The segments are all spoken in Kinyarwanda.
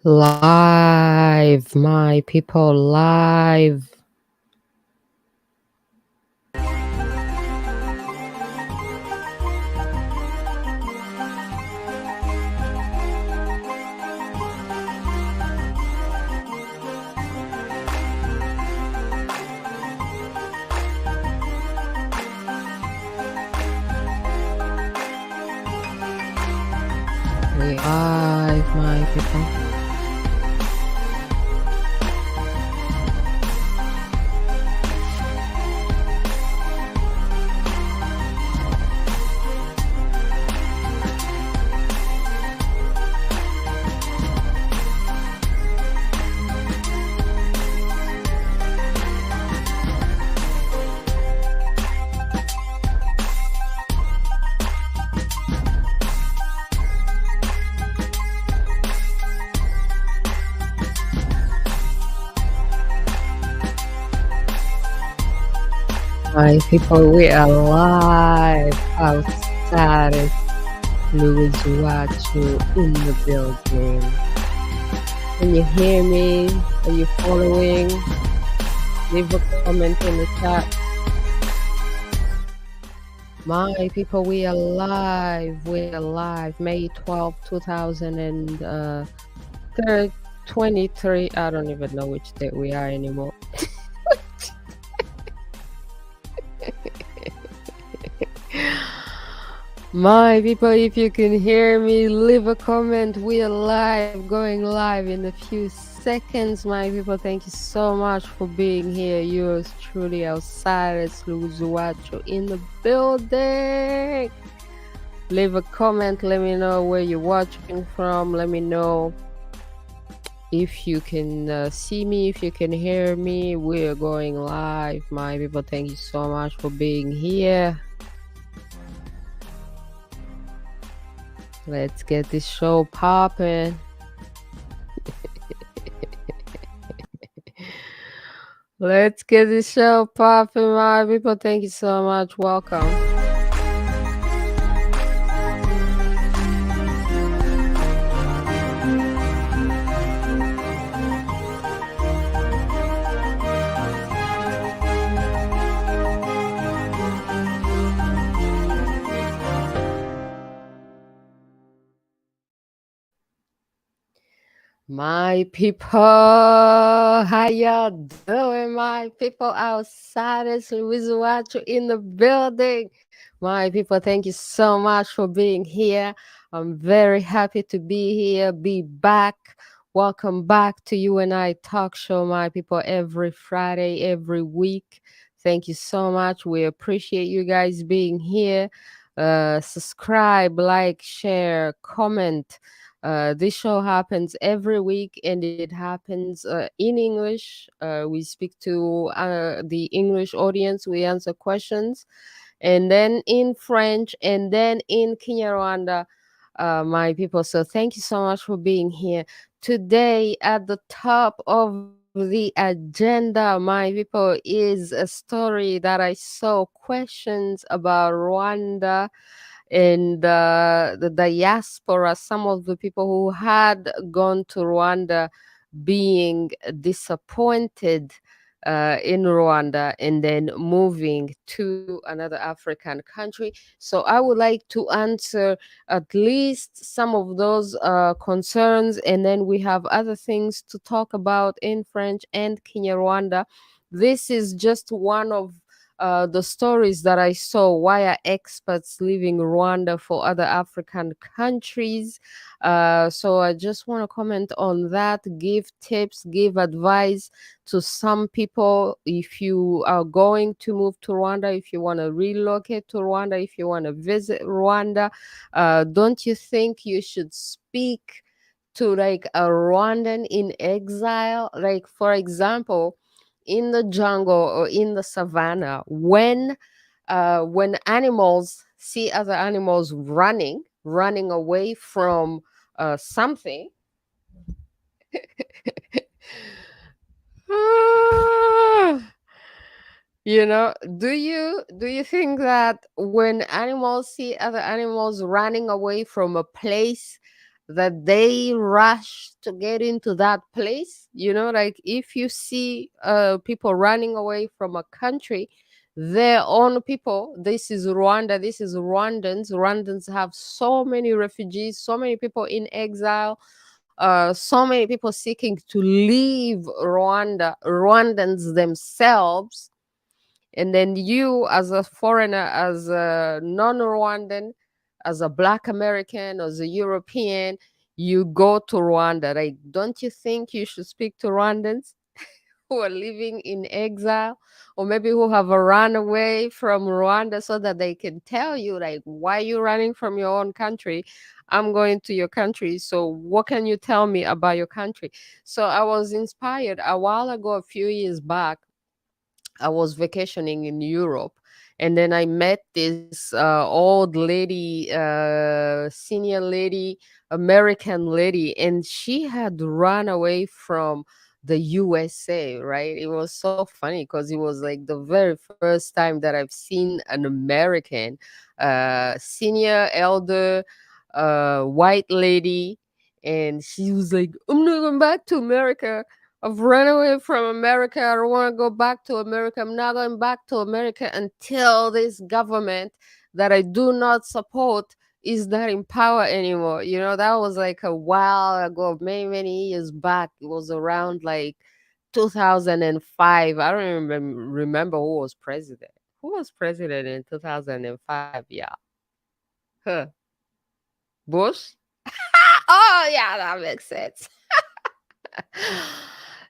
Live, my people, live. We live, my people. My people, we are live. Ausares, Louise, Uwacu in the building. Can you hear me? Are you following? Leave a comment in the chat. My people, we are live. We are live. May 12, 2023. I don't even know which day we are anymore. My people, if you can hear me, leave a comment. We are live, going live in a few seconds. My people, thank you so much for being here. Yours truly, Ausares, Louise, Uwacu in the building. Leave a comment. Let me know where you're watching from. Let me know if you can see me, if you can hear me. We are going live. My people, thank you so much for being here. Let's get this show popping. Let's get this show popping, my people. Thank you so much. Welcome. My people, how y'all doing, my people? Ausares, Louise, Uwacu in the building. My people, thank you so much for being here. I'm very happy to be here, be back. Welcome back to You and I Talk Show, my people, every Friday, every week. Thank you so much. We appreciate you guys being here. Subscribe, like, share, comment. This show happens every week and it happens in English. We speak to the English audience, we answer questions, and then in French, and then in KinyaRwanda, my people. So thank you so much for being here. Today, at the top of the agenda, my people, is a story that I saw, questions about Rwanda and the diaspora, some of the people who had gone to Rwanda being disappointed in Rwanda and then moving to another African country. So I would like to answer at least some of those concerns, and then we have other things to talk about in French and Kinyarwanda. This is just one of the stories that I saw. Why are experts leaving Rwanda for other African countries? So I just want to comment on that, give tips, give advice to some people. If you are going to move to Rwanda, if you want to relocate to Rwanda, if you want to visit Rwanda, don't you think you should speak to like a Rwandan in exile? Like, for example, in the jungle or in the savannah, when animals see other animals running away from something. You know, do you think that when animals see other animals running away from a place, that they rush to get into that place. Like if you see people running away from a country, their own people, this is Rwanda, this is Rwandans have so many refugees, so many people in exile, so many people seeking to leave Rwandans themselves. And then you, as a foreigner, as a non-Rwandan, as a Black American, as a European, you go to Rwanda. Like, don't you think you should speak to Rwandans who are living in exile, or maybe who have run away from Rwanda, so that they can tell you, like, why you running from your own country? I'm going to your country. So what can you tell me about your country? So I was inspired a while ago, a few years back. I was vacationing in Europe, and then I met this old lady, senior lady, American lady, and she had run away from the USA, right? It was so funny because it was like the very first time that I've seen an American, senior, elder, white lady, and she was like, I'm not going back to America. I've run away from America. I don't want to go back to America. I'm not going back to America until this government that I do not support is not in power anymore. That was like a while ago, many, many years back. It was around like 2005. I don't even remember who was president. Who was president in 2005? Yeah. Huh. Bush? Oh, yeah, that makes sense.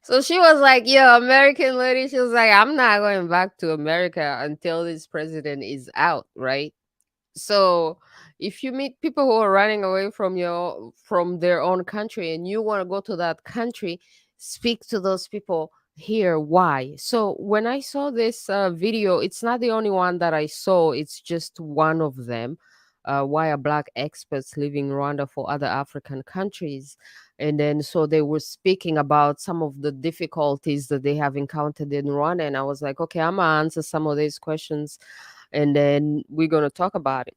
So she was like, "Yo, American lady." She was like, "I'm not going back to America until this president is out, right?" So if you meet people who are running away from their own country and you want to go to that country, speak to those people, hear why. So when I saw this video, it's not the only one that I saw, it's just one of them. Why are black experts leaving Rwanda for other African countries? And then so they were speaking about some of the difficulties that they have encountered in Rwanda, and I was like, okay, I'm gonna answer some of these questions, and then we're going to talk about it.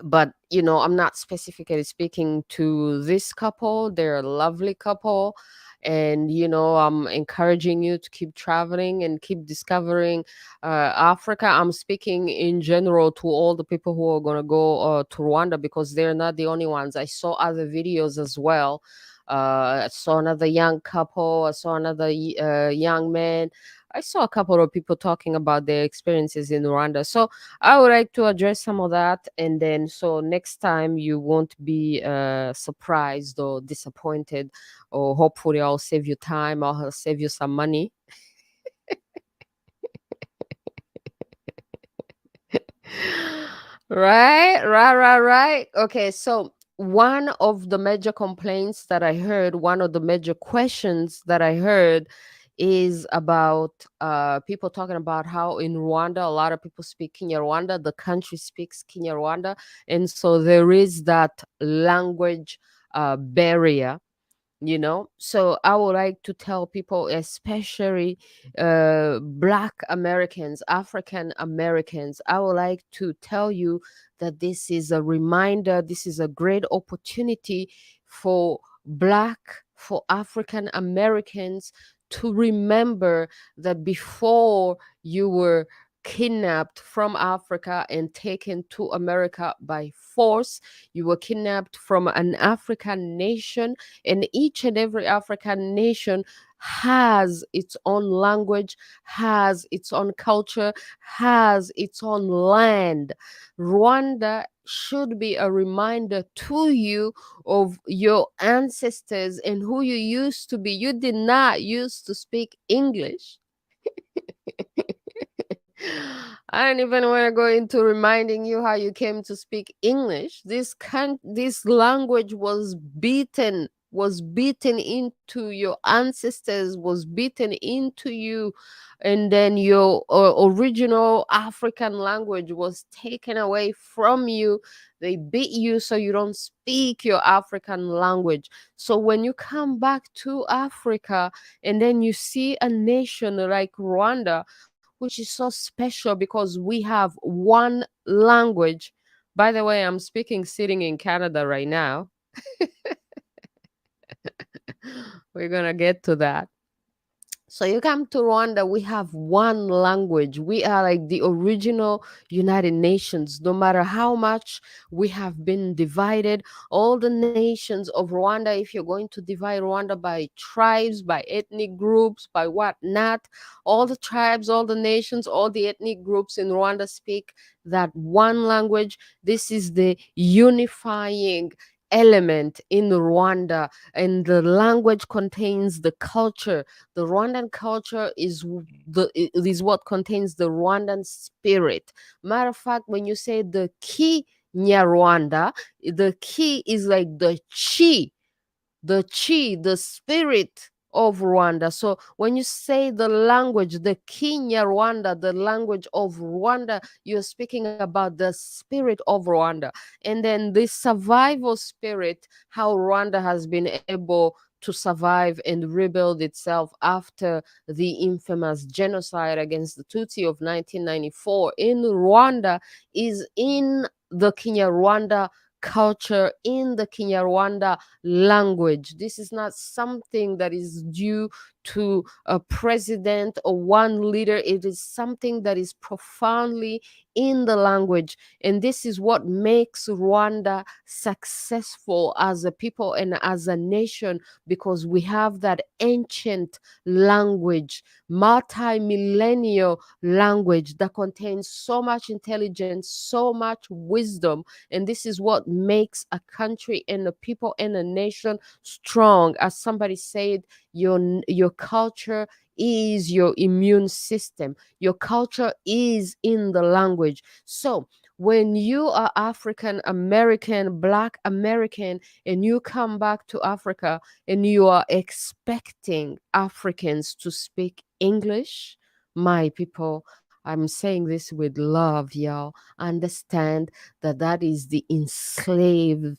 But I'm not specifically speaking to this couple. They're a lovely couple, and I'm encouraging you to keep traveling and keep discovering Africa. I'm speaking in general to all the people who are going to go to Rwanda, because they're not the only ones. I saw other videos as well. I saw another young couple, I saw another young man. I saw a couple of people talking about their experiences in Rwanda. So I would like to address some of that, and then so next time you won't be surprised or disappointed, or hopefully I'll save you time, I'll save you some money. Right. Okay, so one of the major complaints that I heard, one of the major questions that I heard is about people talking about how in Rwanda a lot of people speak KinyaRwanda, the country speaks KinyaRwanda, and so there is that language barrier. So I would like to tell people, especially Black Americans, African Americans, I would like to tell you that this is a reminder, this is a great opportunity for for African Americans to remember that before you were kidnapped from Africa and taken to America by force, you were kidnapped from an African nation, and each and every African nation has its own language, has its own culture, has its own land. Rwanda should be a reminder to you of your ancestors and who you used to be. You did not used to speak English. I don't even want to go into reminding you how you came to speak English. This language was beaten into your ancestors, was beaten into you, and then your original African language was taken away from you. They beat you so you don't speak your African language. So when you come back to Africa and then you see a nation like Rwanda, which is so special because we have one language. By the way, I'm speaking sitting in Canada right now. We're gonna get to that. So you come to Rwanda, we have one language. We are like the original United Nations. No matter how much we have been divided, all the nations of Rwanda, if you're going to divide Rwanda by tribes, by ethnic groups, by whatnot, all the tribes, all the nations, all the ethnic groups in Rwanda speak that one language. This is the unifying element in Rwanda, and the language contains the culture. The Rwandan culture is what contains the Rwandan spirit. Matter of fact, when you say the KinyaRwanda, the key is like the spirit of Rwanda. So when you say the language, the KinyaRwanda, the language of Rwanda, you're speaking about the spirit of Rwanda. And then the survival spirit, how Rwanda has been able to survive and rebuild itself after the infamous genocide against the Tutsi of 1994 in Rwanda, is in the KinyaRwanda culture, in the KinyaRwanda language. This is not something that is due to a president or one leader. It is something that is profoundly in the language. And this is what makes Rwanda successful as a people and as a nation, because we have that ancient language, multi-millennial language that contains so much intelligence, so much wisdom. And this is what makes a country and a people and a nation strong. As somebody said, your culture is your immune system. Your culture is in the language. So when you are African American, Black American, and you come back to Africa and you are expecting Africans to speak English, my people, I'm saying this with love, y'all. Understand that that is the enslaved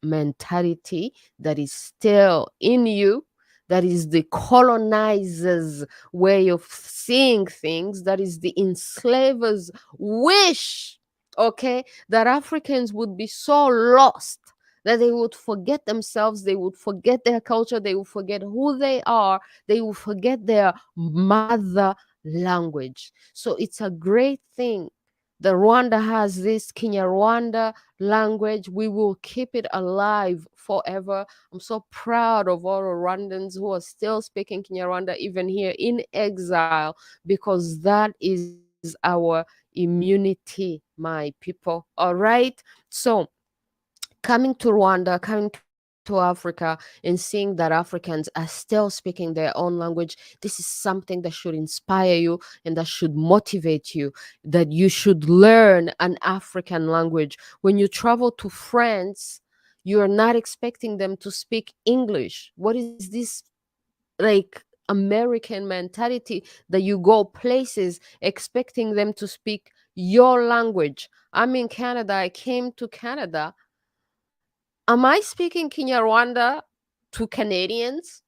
mentality that is still in you. That is the colonizers' way of seeing things. That is the enslavers' wish, okay, that Africans would be so lost that they would forget themselves, they would forget their culture, they would forget who they are, they would forget their mother language. So it's a great thing that Rwanda has this KinyaRwanda language. We will keep it alive forever. I'm so proud of all Rwandans who are still speaking KinyaRwanda, even here in exile, because that is our immunity, my people. All right. So coming to Rwanda, coming to Africa, and seeing that Africans are still speaking their own language, this is something that should inspire you and that should motivate you, that you should learn an African language. When you travel to France, you are not expecting them to speak English. What is this like American mentality that you go places expecting them to speak your language? I'm in Canada. I came to Canada. Am I speaking Kinyarwanda to Canadians?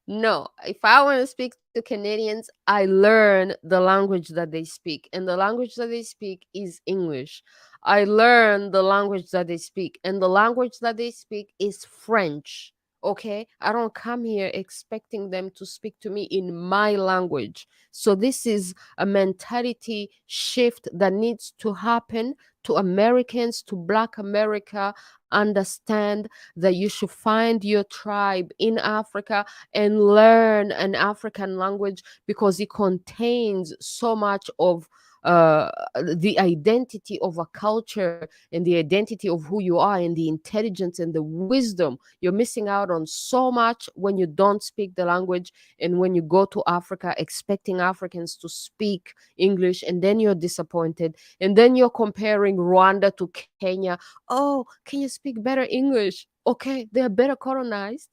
No. If I want to speak to Canadians, I learn the language that they speak. And the language that they speak is English. I learn the language that they speak. And the language that they speak is French. Okay? I don't come here expecting them to speak to me in my language. So this is a mentality shift that needs to happen to Americans, to Black America. Understand that you should find your tribe in Africa and learn an African language, because it contains so much of the identity of a culture and the identity of who you are and the intelligence and the wisdom. You're missing out on so much when you don't speak the language, and when you go to Africa expecting Africans to speak English, and then you're disappointed, and then you're comparing Rwanda to Kenya. Oh, can you speak better English? Okay, they're better colonized.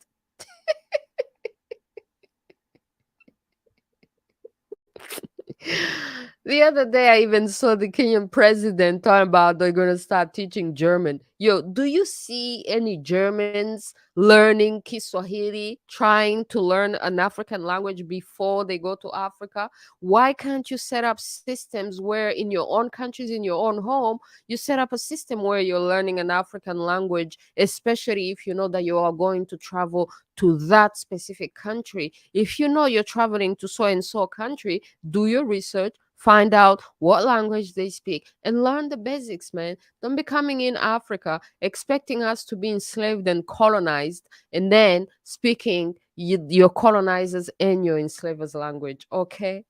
The other day, I even saw the Kenyan president talking about they're going to start teaching German. Yo, do you see any Germans learning Kiswahili, trying to learn an African language before they go to Africa? Why can't you set up systems where in your own countries, in your own home, you set up a system where you're learning an African language, especially if you know that you are going to travel to that specific country? If you know you're traveling to so and so country, do your research, find out what language they speak, and learn the basics, man. Don't be coming in Africa expecting us to be enslaved and colonized, and then speaking your colonizers and your enslavers language, okay?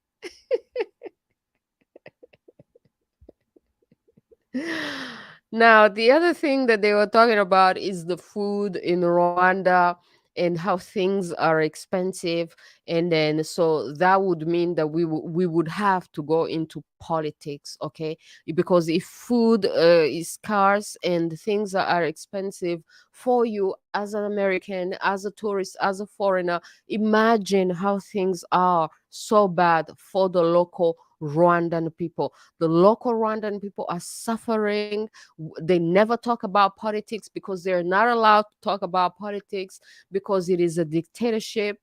Now, the other thing that they were talking about is the food in Rwanda and how things are expensive. And then, so that would mean that we would have to go into politics, okay? Because if food is scarce and things are expensive for you as an American, as a tourist, as a foreigner, imagine how things are so bad for the local Rwandan people. The local Rwandan people are suffering. They never talk about politics because they're not allowed to talk about politics because it is a dictatorship.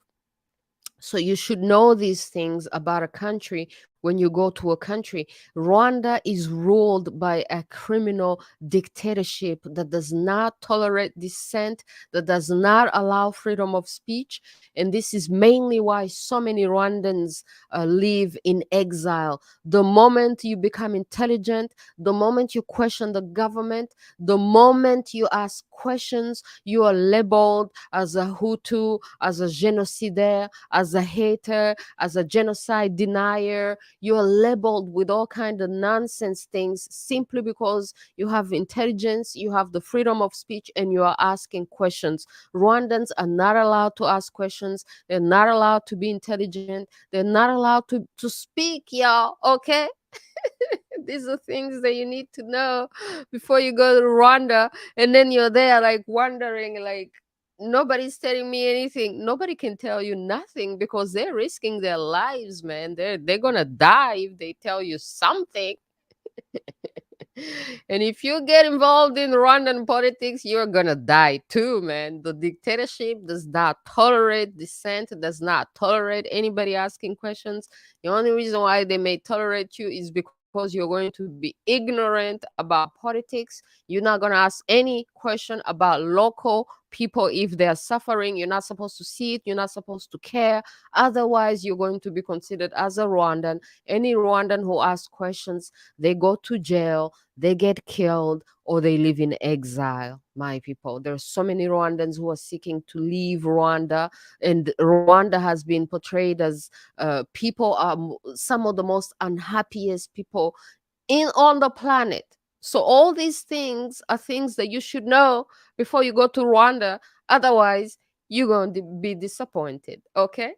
So you should know these things about a country when you go to a country. Rwanda is ruled by a criminal dictatorship that does not tolerate dissent, that does not allow freedom of speech. And this is mainly why so many Rwandans live in exile. The moment you become intelligent, the moment you question the government, the moment you ask questions, you are labeled as a Hutu, as a genocidaire, as a hater, as a genocide denier. You are labeled with all kind of nonsense things simply because you have intelligence, you have the freedom of speech, and you are asking questions. Rwandans are not allowed to ask questions. They're not allowed to be intelligent. They're not allowed to speak, y'all. Okay? These are things that you need to know before you go to Rwanda, and then you're there like wondering, like, nobody's telling me anything. Nobody can tell you nothing because they're risking their lives, man. They're gonna die if they tell you something. And if you get involved in Rwandan politics, you're gonna die too, man. The dictatorship does not tolerate dissent, does not tolerate anybody asking questions. The only reason why they may tolerate you is because you're going to be ignorant about politics. You're not gonna ask any question about local people if they are suffering. You're not supposed to see it, you're not supposed to care. Otherwise, you're going to be considered as a Rwandan. Any Rwandan who asks questions, they go to jail, they get killed, or they live in exile, my people. There are so many Rwandans who are seeking to leave Rwanda, and Rwanda has been portrayed as people are some of the most unhappiest people in on the planet. So all these things are things that you should know before you go to Rwanda. Otherwise, you're going to be disappointed. Okay.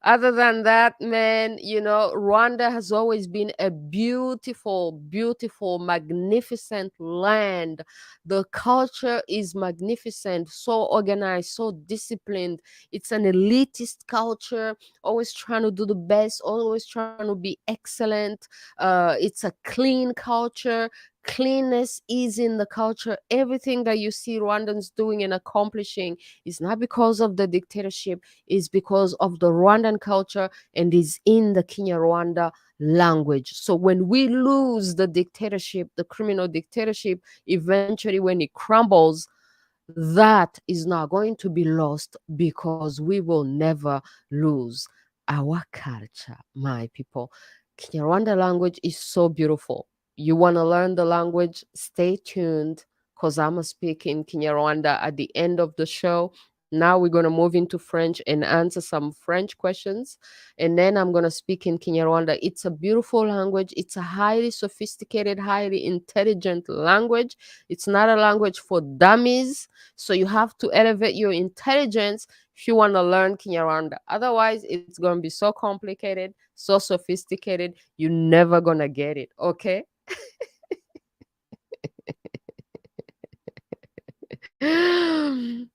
Other than that, man, Rwanda has always been a beautiful, beautiful, magnificent land. The culture is magnificent, so organized, so disciplined. It's an elitist culture, always trying to do the best, always trying to be excellent. It's a clean culture. Cleanness is in the culture. Everything that you see Rwandans doing and accomplishing is not because of the dictatorship, is because of the Rwandan culture and is in the KinyaRwanda language. So when we lose the dictatorship, the criminal dictatorship, eventually when it crumbles, that is not going to be lost because we will never lose our culture, my people. KinyaRwanda language is so beautiful. You want to learn the language? Stay tuned because I'm going to speak in KinyaRwanda at the end of the show. Now we're going to move into French and answer some French questions. And then I'm going to speak in KinyaRwanda. It's a beautiful language. It's a highly sophisticated, highly intelligent language. It's not a language for dummies. So you have to elevate your intelligence if you want to learn KinyaRwanda. Otherwise, it's going to be so complicated, so sophisticated, you're never going to get it. Okay?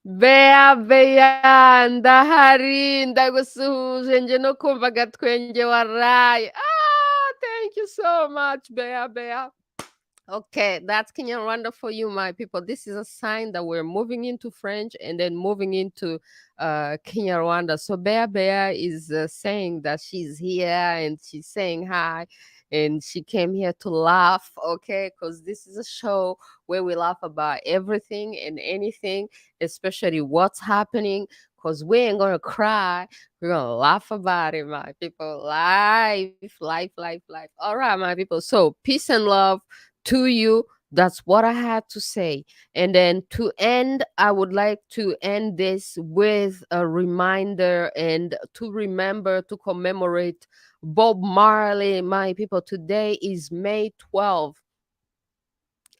Bea ndahari ndagusuhuje nje no kumva agatwenge waraye. so much, Bea Bea. Okay, that's KinyaRwanda for you, my people. This is a sign that we're moving into French and then moving into KinyaRwanda. So Bea Bea is saying that she's here and she's saying hi and she came here to laugh, okay? Because this is a show where we laugh about everything and anything, especially what's happening. Because we ain't going to cry. We're going to laugh about it, my people. Life. All right, my people. So peace and love to you. That's what I had to say. And then to end, I would like to end this with a reminder and to remember to commemorate Bob Marley, my people. Today is May 12th.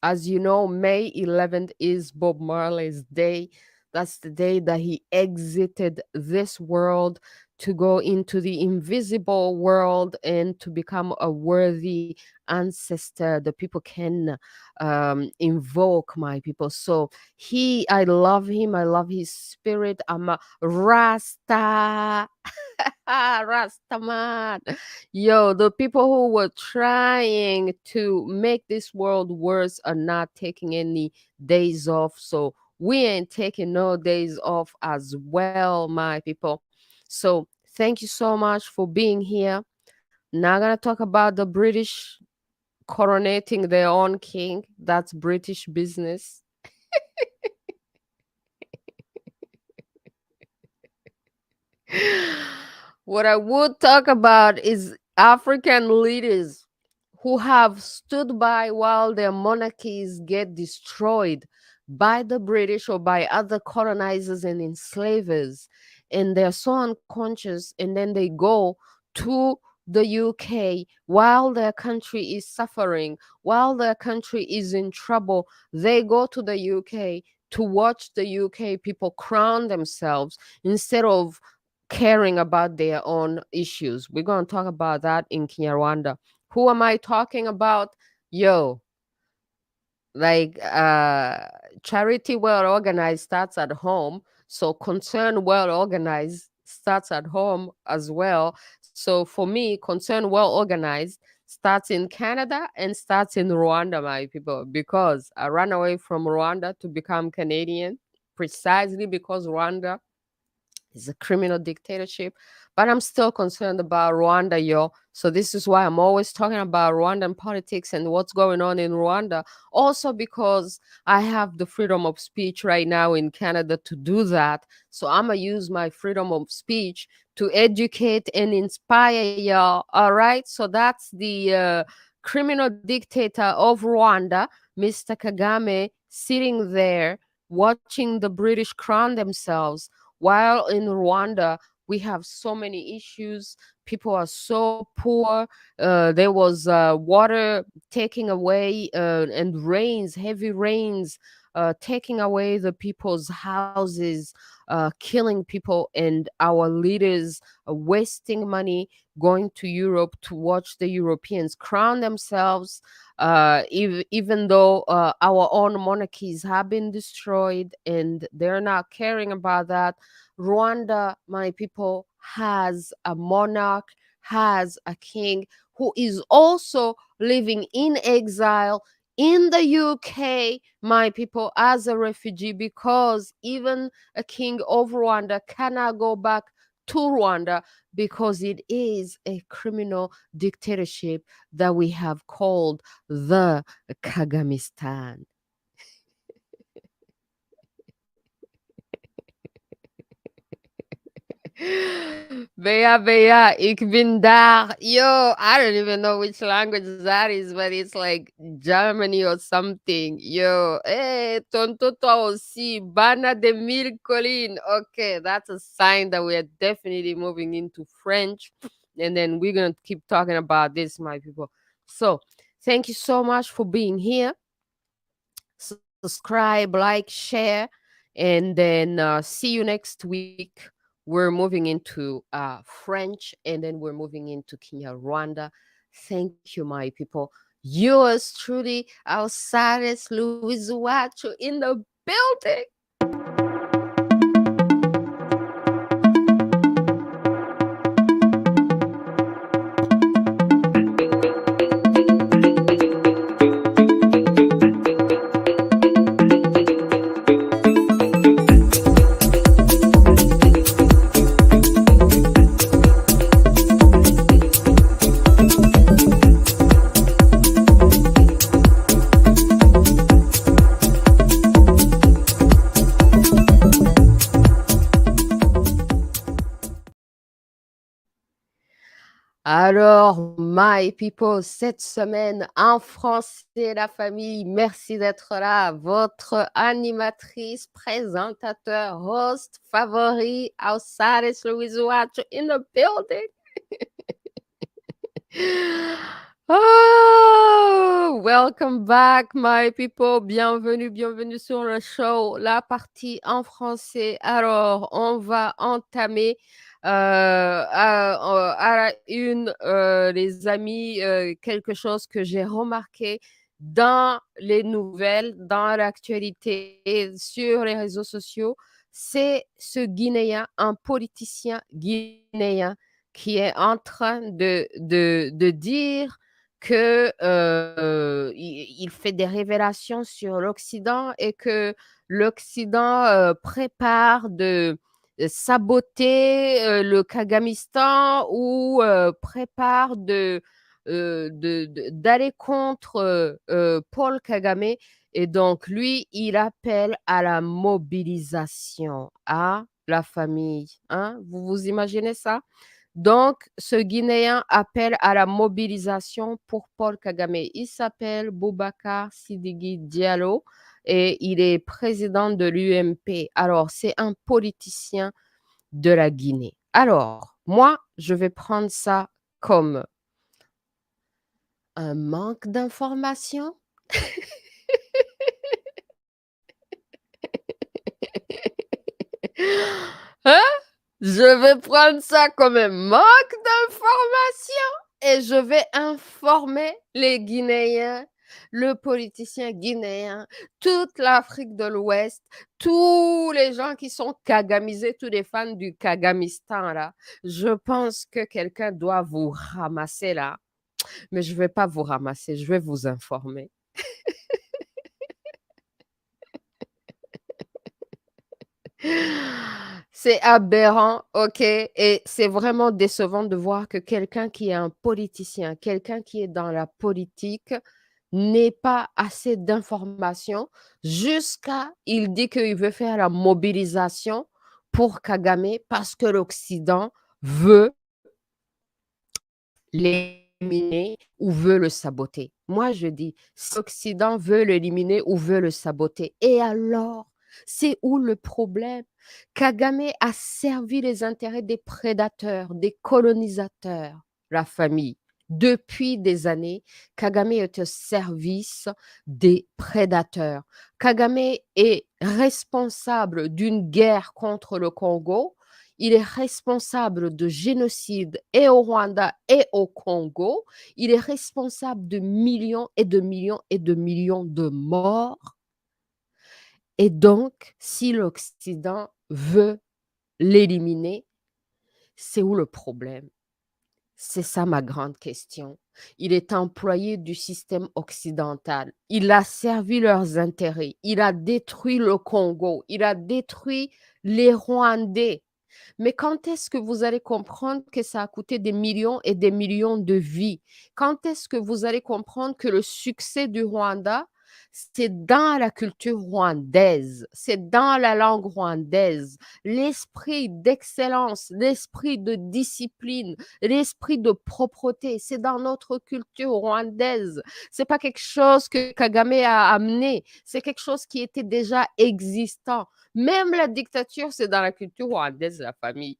As you know, May 11th is Bob Marley's day. That's the day that he exited this world to go into the invisible world and to become a worthy ancestor the people can invoke, my people. So I love him. I love his spirit. I'm a Rasta. Rastaman. Yo, the people who were trying to make this world worse are not taking any days off. So we ain't taking no days off as well, my people. So thank you so much for being here. Now gonna talk about the British coronating their own king. That's British business. What I would talk about is African leaders who have stood by while their monarchies get destroyed by the British or by other colonizers and enslavers. And they're so unconscious, and then they go to the UK while their country is suffering, while their country is in trouble. They go to the UK to watch the UK people crown themselves instead of caring about their own issues. We're going to talk about that in KinyaRwanda. Who am I talking about? Yo, like charity well organized starts at home. So concern well organized starts at home as well. So for me, concern well organized starts in Canada and starts in Rwanda, my people, because I ran away from Rwanda to become Canadian precisely because Rwanda is a criminal dictatorship. But I'm still concerned about Rwanda, yo. So this is why I'm always talking about Rwandan politics and what's going on in Rwanda. Also because I have the freedom of speech right now in Canada to do that. So I'm going to use my freedom of speech to educate and inspire y'all. All right. So that's the criminal dictator of Rwanda, Mr. Kagame, sitting there watching the British crown themselves. While in Rwanda, we have so many issues. People are so poor. There was water taking away and rains, heavy rains, taking away the people's houses, killing people, and our leaders wasting money going to Europe to watch the Europeans crown themselves, even though our own monarchies have been destroyed and they're not caring about that. Rwanda, my people, has a monarch, has a king who is also living in exile in the UK, my people, as a refugee, because even a king of Rwanda cannot go back to Rwanda because it is a criminal dictatorship that we have called the Kagamistan. Bea, ik bin da. Yo, I don't even know which language that is, but it's like Germany or something. Yo, tonto toi aussi, bana de mille collines. Okay, that's a sign that we are definitely moving into French. And then we're going to keep talking about this, my people. So, thank you so much for being here. Subscribe, like, share, and then see you next week. We're moving into French, and then we're moving into KinyaRwanda. Thank you, my people. Yours truly, Ausares, Louise, Uwacu in the building. Alors, my people, cette semaine en français, la famille, merci d'être là. Votre animatrice, présentateur, host favori, Ausares, Louise, Uwacu in the building. Oh, welcome back, my people. Bienvenue sur le show, la partie en français. Alors, on va entamer à la une, les amis, quelque chose que j'ai remarqué dans les nouvelles, dans l'actualité, sur les réseaux sociaux. C'est ce Guinéen, un politicien guinéen qui est en train de dire que il fait des révélations sur l'Occident et que l'Occident prépare de saboter le Kagamistan ou prépare d'aller contre Paul Kagame. Et donc, lui, il appelle à la mobilisation, à la famille. Hein? Vous imaginez ça? Donc, ce Guinéen appelle à la mobilisation pour Paul Kagame. Il s'appelle Boubacar Sidiki Diallo et il est président de l'UMP. Alors, c'est un politicien de la Guinée. Alors, moi, je vais prendre ça comme un manque d'information. Hein? Je vais prendre ça comme un manque d'information et je vais informer les Guinéens, le politicien guinéen, toute l'Afrique de l'Ouest, tous les gens qui sont kagamisés, tous les fans du Kagamistan là. Je pense que quelqu'un doit vous ramasser là, mais je ne vais pas vous ramasser, je vais vous informer. C'est aberrant, ok? Et c'est vraiment décevant de voir que quelqu'un qui est un politicien, quelqu'un qui est dans la politique, n'ait pas assez d'informations jusqu'à, il dit qu'il veut faire la mobilisation pour Kagame parce que l'Occident veut l'éliminer ou veut le saboter. Moi, je dis, si l'Occident veut l'éliminer ou veut le saboter, et alors, c'est où le problème? Kagame a servi les intérêts des prédateurs, des colonisateurs, la famille. Depuis des années, Kagame est au service des prédateurs. Kagame est responsable d'une guerre contre le Congo. Il est responsable de génocide et au Rwanda et au Congo. Il est responsable de millions et de millions et de millions de morts. Et donc, si l'Occident veut l'éliminer, c'est où le problème? C'est ça ma grande question. Il est employé du système occidental. Il a servi leurs intérêts. Il a détruit le Congo. Il a détruit les Rwandais. Mais quand est-ce que vous allez comprendre que ça a coûté des millions et des millions de vies? Quand est-ce que vous allez comprendre que le succès du Rwanda, c'est dans la culture rwandaise, c'est dans la langue rwandaise, l'esprit d'excellence, l'esprit de discipline, l'esprit de propreté, c'est dans notre culture rwandaise. C'est pas quelque chose que Kagame a amené, c'est quelque chose qui était déjà existant. Même la dictature, c'est dans la culture rwandaise, la famille.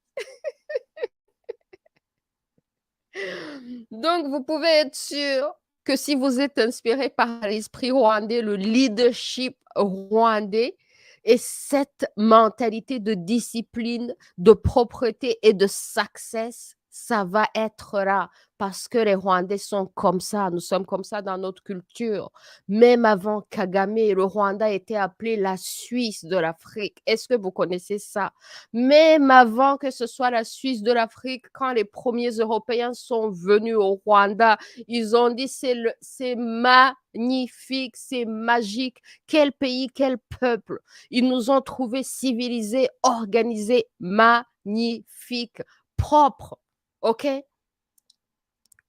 Donc, vous pouvez être sûr que si vous êtes inspiré par l'esprit rwandais, le leadership rwandais et cette mentalité de discipline, de propreté et de success, ça va être là parce que les Rwandais sont comme ça, nous sommes comme ça dans notre culture. Même avant Kagame, le Rwanda était appelé la Suisse de l'Afrique. Est-ce que vous connaissez ça? Même avant que ce soit la Suisse de l'Afrique, quand les premiers Européens sont venus au Rwanda, ils ont dit c'est magnifique, c'est magique. Quel pays, quel peuple. Ils nous ont trouvés civilisés, organisés, magnifiques, propres. OK?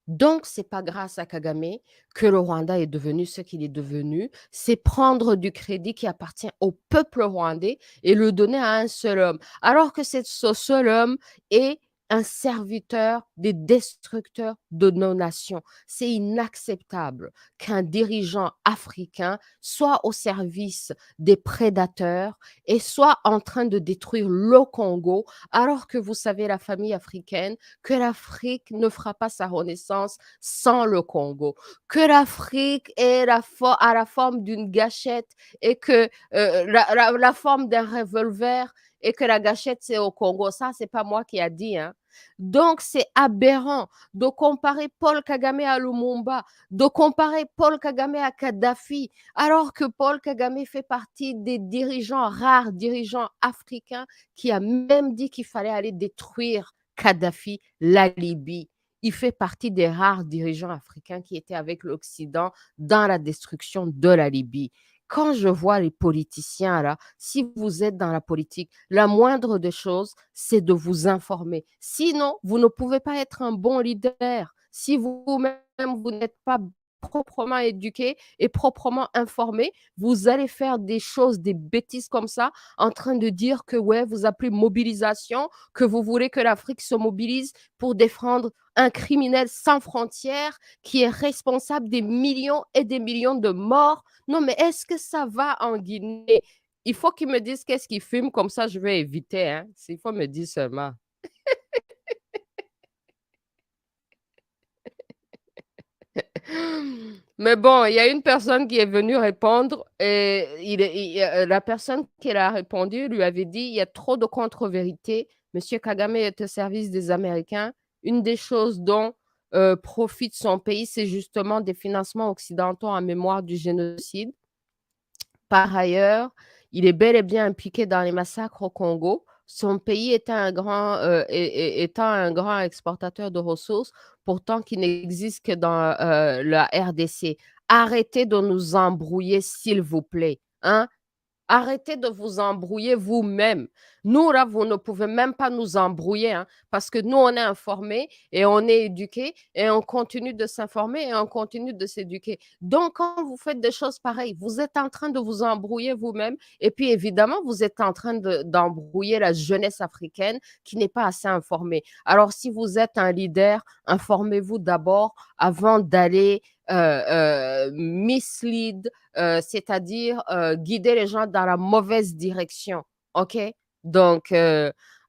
Donc, c'est pas grâce à Kagame que le Rwanda est devenu ce qu'il est devenu. C'est prendre du crédit qui appartient au peuple rwandais et le donner à un seul homme. Alors que ce seul homme est un serviteur des destructeurs de nos nations. C'est inacceptable qu'un dirigeant africain soit au service des prédateurs et soit en train de détruire le Congo, alors que vous savez, la famille africaine, que l'Afrique ne fera pas sa renaissance sans le Congo, que l'Afrique est à la forme d'une gâchette et que la forme d'un revolver et que la gâchette, c'est au Congo. Ça, c'est pas moi qui a dit, hein. Donc, c'est aberrant de comparer Paul Kagame à Lumumba, de comparer Paul Kagame à Kadhafi, alors que Paul Kagame fait partie des dirigeants, rares dirigeants africains, qui a même dit qu'il fallait aller détruire Kadhafi, la Libye. Il fait partie des rares dirigeants africains qui étaient avec l'Occident dans la destruction de la Libye. Quand je vois les politiciens là, si vous êtes dans la politique, la moindre des choses, c'est de vous informer. Sinon, vous ne pouvez pas être un bon leader. Si vous-même, vous n'êtes pas proprement éduqué et proprement informé, vous allez faire des choses, des bêtises comme ça, en train de dire que ouais, vous appelez mobilisation, que vous voulez que l'Afrique se mobilise pour défendre un criminel sans frontières qui est responsable des millions et des millions de morts. Non, mais est-ce que ça va en Guinée? Il faut qu'ils me disent qu'est-ce qu'ils fument, comme ça je vais éviter. Hein. Il faut me dire seulement. Mais bon, il y a une personne qui est venue répondre et la personne qui a répondu lui avait dit il y a trop de contre-vérités. Monsieur Kagame est au service des Américains. Une des choses dont profite son pays, c'est justement des financements occidentaux en mémoire du génocide. Par ailleurs, il est bel et bien impliqué dans les massacres au Congo. Son pays étant un grand exportateur de ressources, pourtant qui n'existe que dans la RDC. Arrêtez de nous embrouiller, s'il vous plaît. Hein? Arrêtez de vous embrouiller vous-même. Nous, là, vous ne pouvez même pas nous embrouiller, hein, parce que nous, on est informés et on est éduqués et on continue de s'informer et on continue de s'éduquer. Donc, quand vous faites des choses pareilles, vous êtes en train de vous embrouiller vous-même et puis, évidemment, vous êtes en train d'embrouiller la jeunesse africaine qui n'est pas assez informée. Alors, si vous êtes un leader, informez-vous d'abord avant d'aller mislead, c'est-à-dire guider les gens dans la mauvaise direction. OK? Donc,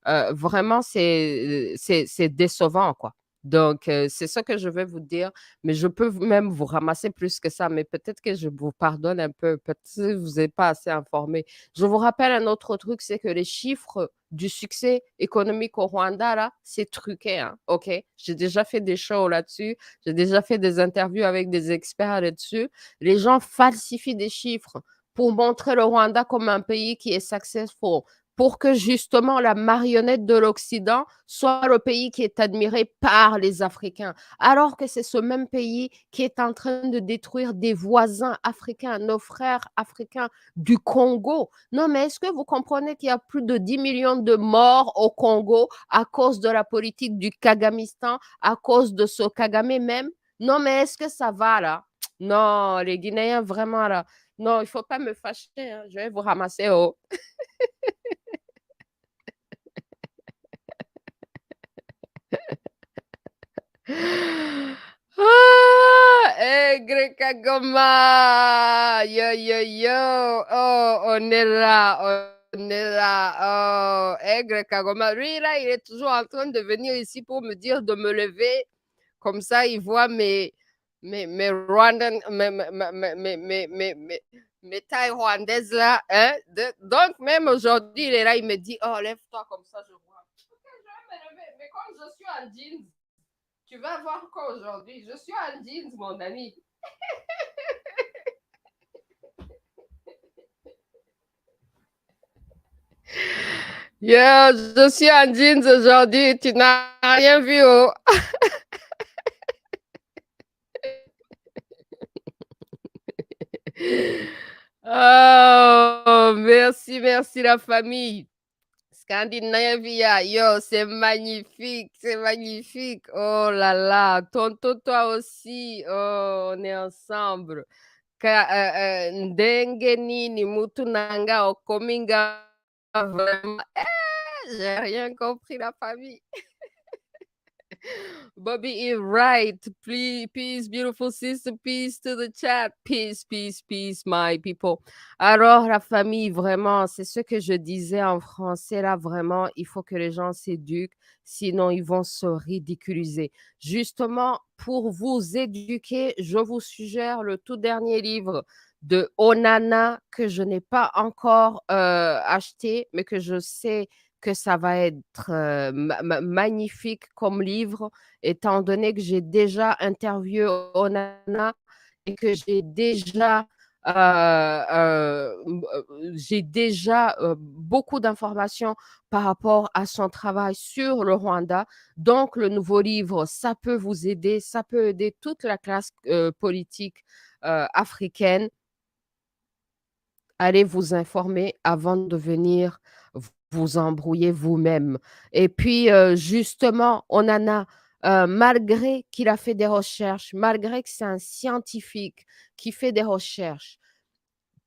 vraiment, c'est décevant, quoi. Donc, c'est ça que je vais vous dire. Mais je peux même vous ramasser plus que ça. Mais peut-être que je vous pardonne un peu. Peut-être que vous n'êtes pas assez informé. Je vous rappelle un autre truc, c'est que les chiffres du succès économique au Rwanda, là, c'est truqué. Hein, OK? J'ai déjà fait des shows là-dessus. J'ai déjà fait des interviews avec des experts là-dessus. Les gens falsifient des chiffres pour montrer le Rwanda comme un pays qui est successful, pour que justement la marionnette de l'Occident soit le pays qui est admiré par les Africains, alors que c'est ce même pays qui est en train de détruire des voisins africains, nos frères africains du Congo. Non, mais est-ce que vous comprenez qu'il y a plus de 10 millions de morts au Congo à cause de la politique du Kagamistan, à cause de ce Kagame même? Non, mais est-ce que ça va là? Non, les Guinéens, vraiment là. Non, il ne faut pas me fâcher, hein. Je vais vous ramasser au. Ah, Kagoma! Yo, yo, yo! Oh, on est là, on est là. Oh, Kagoma. Lui, là, il est toujours en train de venir ici pour me dire de me lever. Comme ça, il voit mes Rwandan, mes tailles rwandaises là. Hein? Donc, même aujourd'hui, il est là, il me dit, oh, lève-toi comme ça, je vois. Ok, je vais me lever. Mais comme je suis en jeans, tu vas voir qu'aujourd'hui, je suis en jeans, mon ami. Yo, je suis en jeans aujourd'hui, tu n'as rien vu, oh. Oh, merci, merci la famille. Scandinavia, yo, c'est magnifique, c'est magnifique. Oh là là, tonton, toi aussi. Oh, on est ensemble. Ndenge nini mutu nanga okominga vraiment. J'ai rien compris, la famille. Bobby is right. Please, peace, beautiful sister. Peace to the chat. Peace, peace, peace, my people. Alors, la famille, vraiment, c'est ce que je disais en français. Là, vraiment, il faut que les gens s'éduquent. Sinon, ils vont se ridiculiser. Justement, pour vous éduquer, je vous suggère le tout dernier livre de Onana que je n'ai pas encore acheté, mais que je sais que ça va être magnifique comme livre, étant donné que j'ai déjà interviewé Onana et que j'ai déjà beaucoup d'informations par rapport à son travail sur le Rwanda. Donc, le nouveau livre, ça peut vous aider, ça peut aider toute la classe politique africaine. Allez vous informer avant de venir vous embrouiller vous-même. Et puis, justement, on en a, malgré qu'il a fait des recherches, malgré que c'est un scientifique qui fait des recherches,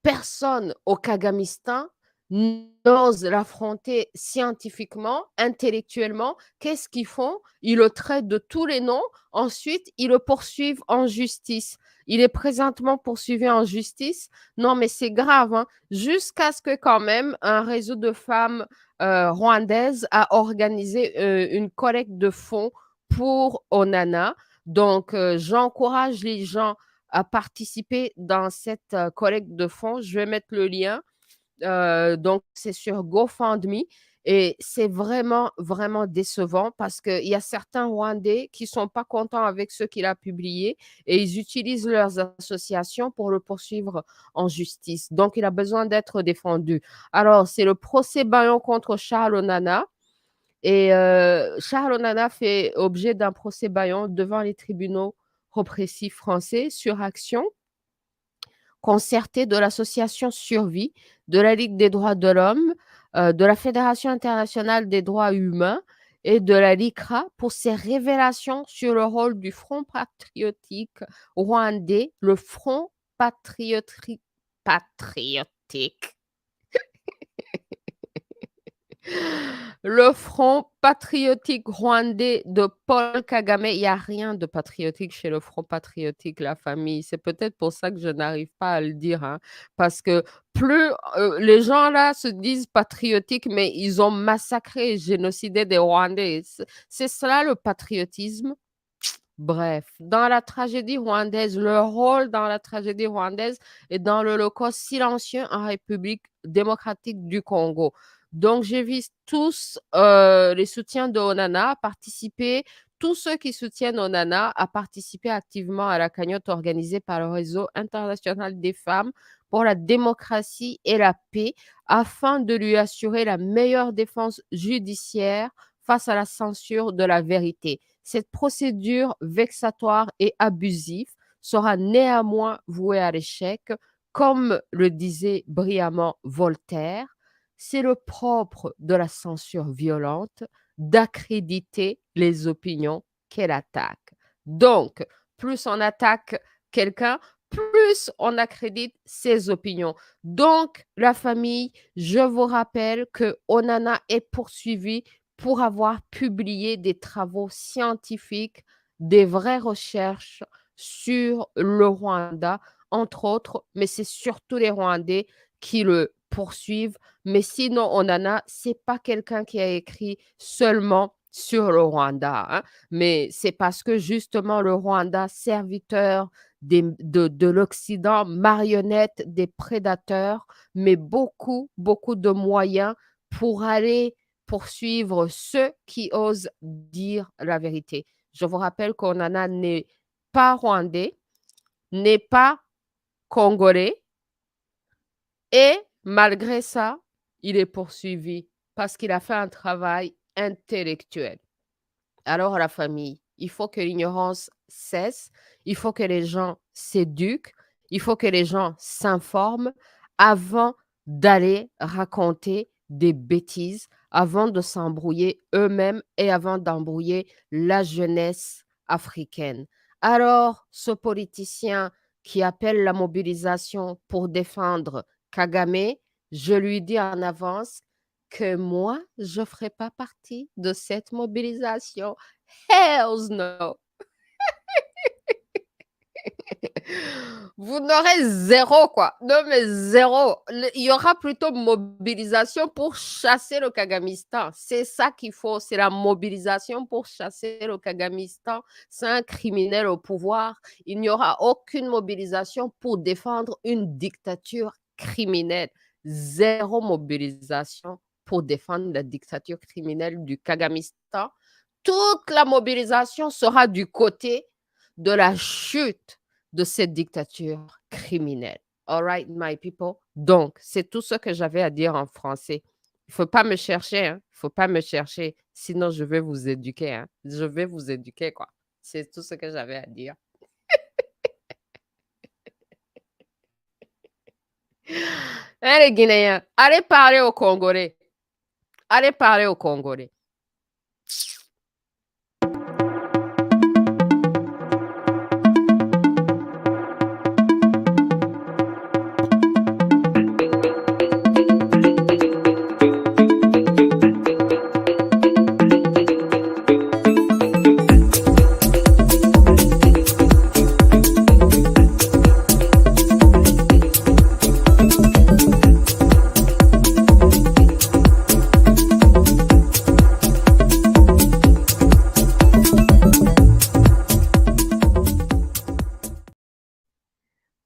personne au Kagamistan n'ose l'affronter scientifiquement, intellectuellement. Qu'est-ce qu'ils font? Ils le traitent de tous les noms. Ensuite, ils le poursuivent en justice. Il est présentement poursuivi en justice. Non, mais c'est grave, hein. Jusqu'à ce que quand même un réseau de femmes rwandaises a organisé une collecte de fonds pour Onana. Donc, j'encourage les gens à participer dans cette collecte de fonds. Je vais mettre le lien. Donc, c'est sur GoFundMe. Et c'est vraiment, vraiment décevant parce qu'il y a certains Rwandais qui ne sont pas contents avec ce qu'il a publié et ils utilisent leurs associations pour le poursuivre en justice. Donc, il a besoin d'être défendu. Alors, c'est le procès Bayon contre Charles Onana. Et Charles Onana fait objet d'un procès Bayon devant les tribunaux répressifs français sur action concertée de l'association Survie, de la Ligue des droits de l'homme, de la Fédération internationale des droits humains et de la LICRA pour ses révélations sur le rôle du Front patriotique rwandais, le Front patriotique le Front patriotique rwandais de Paul Kagame. Il n'y a rien de patriotique chez le Front patriotique, la famille. C'est peut-être pour ça que je n'arrive pas à le dire, hein, parce que plus les gens là se disent patriotiques, mais ils ont massacré et génocidé des Rwandais. C'est cela le patriotisme. Bref, dans la tragédie rwandaise, le rôle dans la tragédie rwandaise est dans l'Holocauste silencieux en République démocratique du Congo. Donc, j'invite tous les soutiens de Onana à participer, tous ceux qui soutiennent Onana à participer activement à la cagnotte organisée par le réseau international des femmes pour la démocratie et la paix afin de lui assurer la meilleure défense judiciaire face à la censure de la vérité. Cette procédure vexatoire et abusive sera néanmoins vouée à l'échec, comme le disait brillamment Voltaire. C'est le propre de la censure violente d'accréditer les opinions qu'elle attaque. Donc, plus on attaque quelqu'un, plus on accrédite ses opinions. Donc, la famille, je vous rappelle que Onana est poursuivi pour avoir publié des travaux scientifiques, des vraies recherches sur le Rwanda, entre autres, mais c'est surtout les Rwandais qui le poursuivent. Mais sinon, Onana, c'est pas quelqu'un qui a écrit seulement sur le Rwanda, hein, mais c'est parce que justement le Rwanda, serviteur de l'Occident, marionnette des prédateurs, met beaucoup, beaucoup de moyens pour aller poursuivre ceux qui osent dire la vérité. Je vous rappelle qu'Onana n'est pas rwandais, n'est pas congolais, et malgré ça, il est poursuivi parce qu'il a fait un travail intellectuel. Alors, la famille, il faut que l'ignorance cesse, il faut que les gens s'éduquent, il faut que les gens s'informent avant d'aller raconter des bêtises, avant de s'embrouiller eux-mêmes et avant d'embrouiller la jeunesse africaine. Alors, ce politicien qui appelle la mobilisation pour défendre Kagame, je lui dis en avance que moi, je ne ferai pas partie de cette mobilisation Hells no. Vous n'aurez zéro, quoi. Non, mais zéro. Il y aura plutôt mobilisation pour chasser le Kagamistan. C'est ça qu'il faut. C'est la mobilisation pour chasser le Kagamistan. C'est un criminel au pouvoir. Il n'y aura aucune mobilisation pour défendre une dictature criminelle. Zéro mobilisation pour défendre la dictature criminelle du Kagamistan. Toute la mobilisation sera du côté de la chute de cette dictature criminelle. All right, my people. Donc, c'est tout ce que j'avais à dire en français. Il ne faut pas me chercher, hein. Il ne faut pas me chercher. Sinon, je vais vous éduquer, hein. Je vais vous éduquer, quoi. C'est tout ce que j'avais à dire. Les Guinéens, allez parler aux Congolais. Allez parler aux Congolais.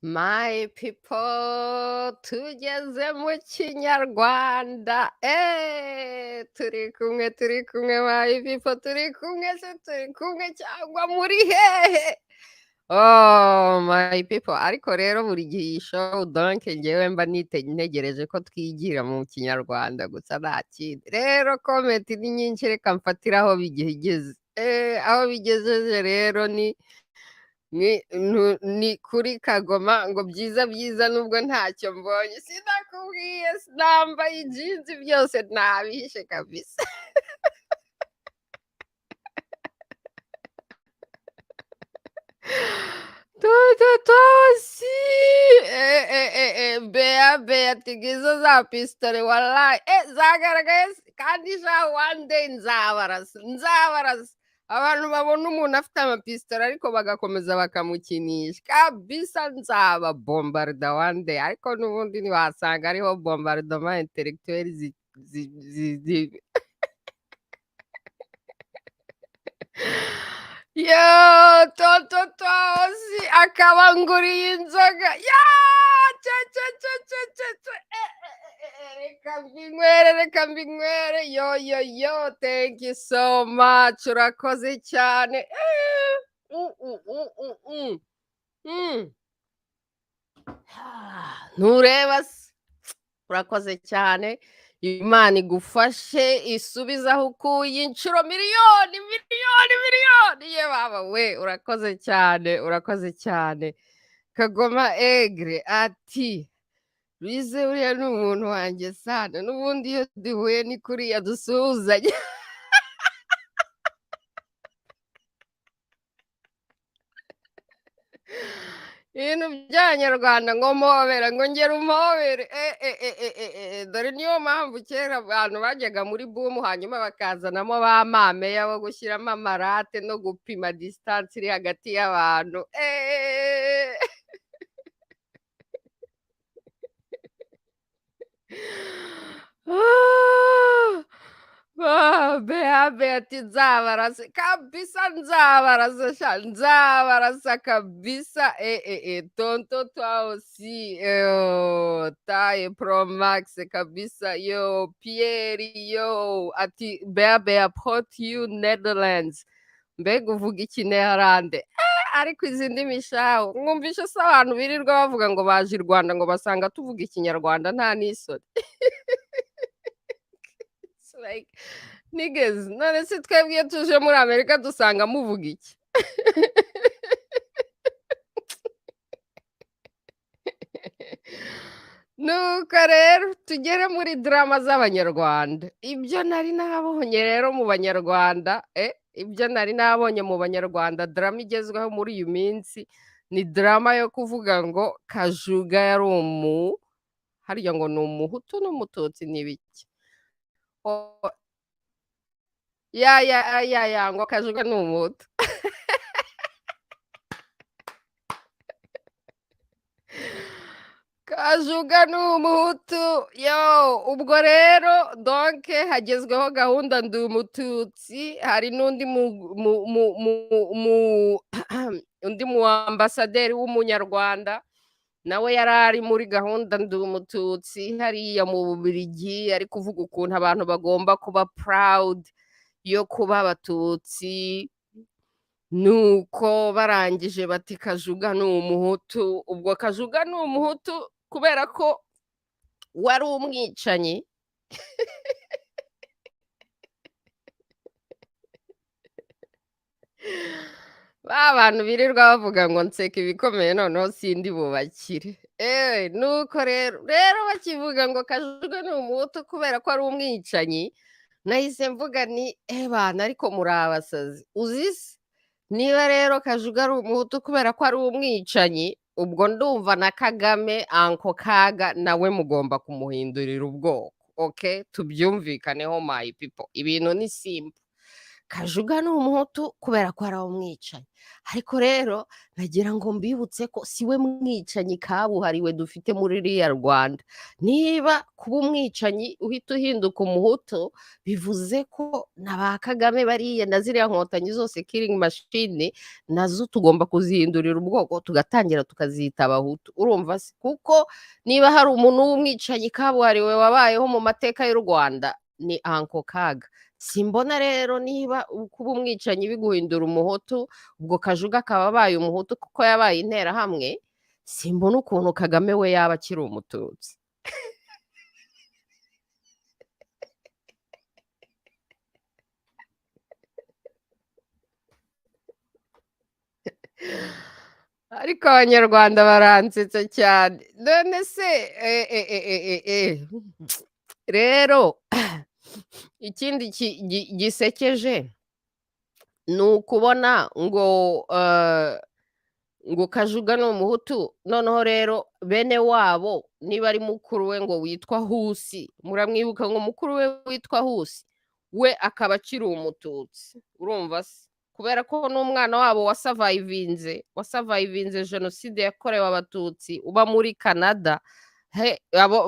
My people, tugeze mu KinyaRwanda. Turi kumwe, my people, turi kumwe se turi kumwe cyangwa muri hehe? Oh, my people, ariko rero buri gihe iyi show donc ngewe mba ntegereje ko twigira mu KinyaRwanda gusa nta kindi. Rero comment ni nyinshi, reka mfatire aho bigeze. Aho bigejeje rero ni kuri Kagoma ngo byiza byiza nubwo ntacyo mbonye. Sinakubwiye, nambaye ijinsi byose nabihishe kabisa. Tosi bea tigizo za pistole wallahi zagaragaye kandi ja one day nzabarasa abantu babona umuntu afite amapisitoli ariko bagakomeza bakamukinisha kabisa, nzaba bombarda one day, ariko n'ubundi ntiwasanga ariho bombardement intellectuel yo tosi akabanguriye inzoga ya reka mbinywere yo thank you so much, urakoze cyane. Ntureba se, urakoze cyane. Imana igufashe isubize aho ukuye inshuro miliyoni ye baba we, urakoze cyane. Kagoma egre ati Louise uriya ni umuntu wanjye sana, n'ubundi iyo duhuye ni kuriya dusuhuzanya. Ibintu by'abanyarwanda ngo mpobera ngo ngera umpobere, dore niyo mpamvu kera abantu bajyaga muri bumu hanyuma bakazanamo ba mameya bo gushyiramo amarate no gupima disitansi iri hagati y'abantu. Bea ati nzabarasa kabisa, nzabarasa kabisa. Tonto toi aussi, taille pro max kabisa. Yo Pierre, yo ati bea port you Netherlands, mbega uvuga ikinyarwanda. Ariko izi ndimi shaho mwumvishe se abantu birirwa bavuga ngo baje i Rwanda ngo basanga tuvuga ikinyarwanda nta n'isoni. Like niggas, none se twebwe iyo tuje muri Amerika dusanga muvuga iki? Nuko rero tugere muri drama z'abanyarwanda. Ibyo nari nabonye rero mu banyarwanda, drama igezweho muri iyi minsi ni drama yo kuvuga ngo Kajuga yari harya ngo ni umuhutu n'umututsi n'ibiki. ya ngo Kajuga ni umuhutu. Kajuga ni umuhutu yo, ubwo rero donc hagezweho gahunda ndi umututsi. Hari n'undi undi mu ambasaderi w'umunyarwanda nawe yari ari muri gahunda ndi umututsi hariya mu Bubiligi, ari kuvuga ukuntu abantu bagomba kuba proud yo kuba abatutsi. Nuko barangije bati Kajuga ni umuhutu. Ubwo Kajuga ni umuhutu kubera ko wari umwicanyi. Ba bantu birirwa bavuga ngo nseka ibikomeye noneho sindi bubakire. Nuko rero bakivuga ngo Kajuga ni umuhutu kubera ko ari umwicanyi, nahise mvuga ni bana ariko muri abasazi. Uzi se niba rero Kajuga ari umuhutu kubera ko ari umwicanyi, ubwo ndumva na Kagame Uncle Kaga nawe mugomba kumuhindurira ubwoko. Okay, tubyumvikaneho my people. Ibintu ni simple. Kajuga ni umuhutu kubera ko ari umwicanyi, ariko rero nagira ngo mbibutse ko siwe mwicanyi kabuhariwe dufite muri ririya Rwanda. Niba kuba umwicanyi uhita uhinduka umuhutu, bivuze ko na ba Kagame bariya na ziriya nkotanyi zose killing machine nazo tugomba kuzihindurira ubwoko tugatangira tukazita abahutu. Urumva se? Kuko niba hari umuntu w'umwicanyi kabuhariwe wabayeho mu mateka y'u Rwanda ni Uncle Kaga. Simbona rero niba kuba umwicanyi biguhindura umuhutu, ubwo Kajuga akaba abaye umuhutu kuko yabaye interahamwe, simbona ukuntu Kagame we yaba akiri umututsi. Ariko abanyarwanda baransetsa cyane. None se rero ikindi gisekeje ni ukubona ngo Kajuga ni umuhutu, noneho rero bene wabo niba ari mukuru we ngo witwa Husi, muramwibuka ngo mukuru we witwa Husi we akaba akiri umututsi. Urumva se? Kubera ko n'umwana wabo wasavayivinze jenoside yakorewe abatutsi uba muri Canada.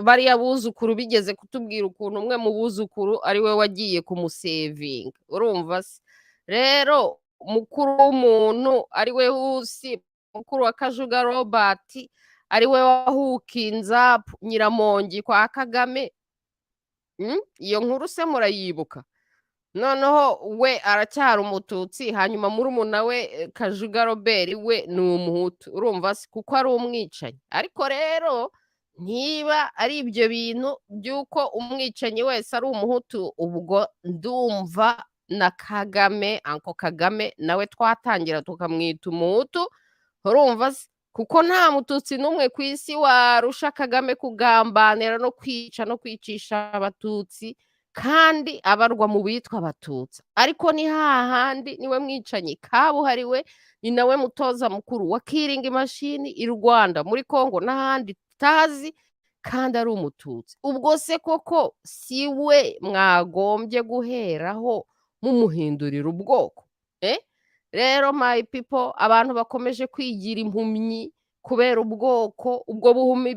Bariya buzukuru bigeze kutubwira ukuntu umwe mu buzukuru ari we wagiye kumusevinga. Urumva se? Rero mukuru w'umuntu ari we Husi, mukuru wa Kajuga Robert ari we wahukinza Nyiramongi kwa Kagame. Iyo nkuru se murayibuka? Noneho we aracyari umututsi, hanyuma murumuna we Kajuga Robert we ni umuhutu. Urumva se? Kuko ari umwicanyi. Ariko rero niba ari ibyo bintu by'uko umwicanyi wese ari umuhutu, ubwo ndumva na Kagame Uncle Kagame nawe twatangira tukamwita umuhutu. Urumva se? Kuko nta mututsi n'umwe ku isi warusha Kagame kugambanira no kwica no kwicisha abatutsi kandi abarwa mu bitwa abatutsi. Ariko ni hahandi niwe mwicanyi kabuhariwe, ni nawe mutoza mukuru wa killing machine i Rwanda, muri Congo n'ahandi tutazi, kandi ari umututsi. Ubwo se koko si we mwagombye guheraho mumuhindurira ubwoko? Rero my people, abantu bakomeje kwigira impumyi kubera ubwoko, ubwo buhumi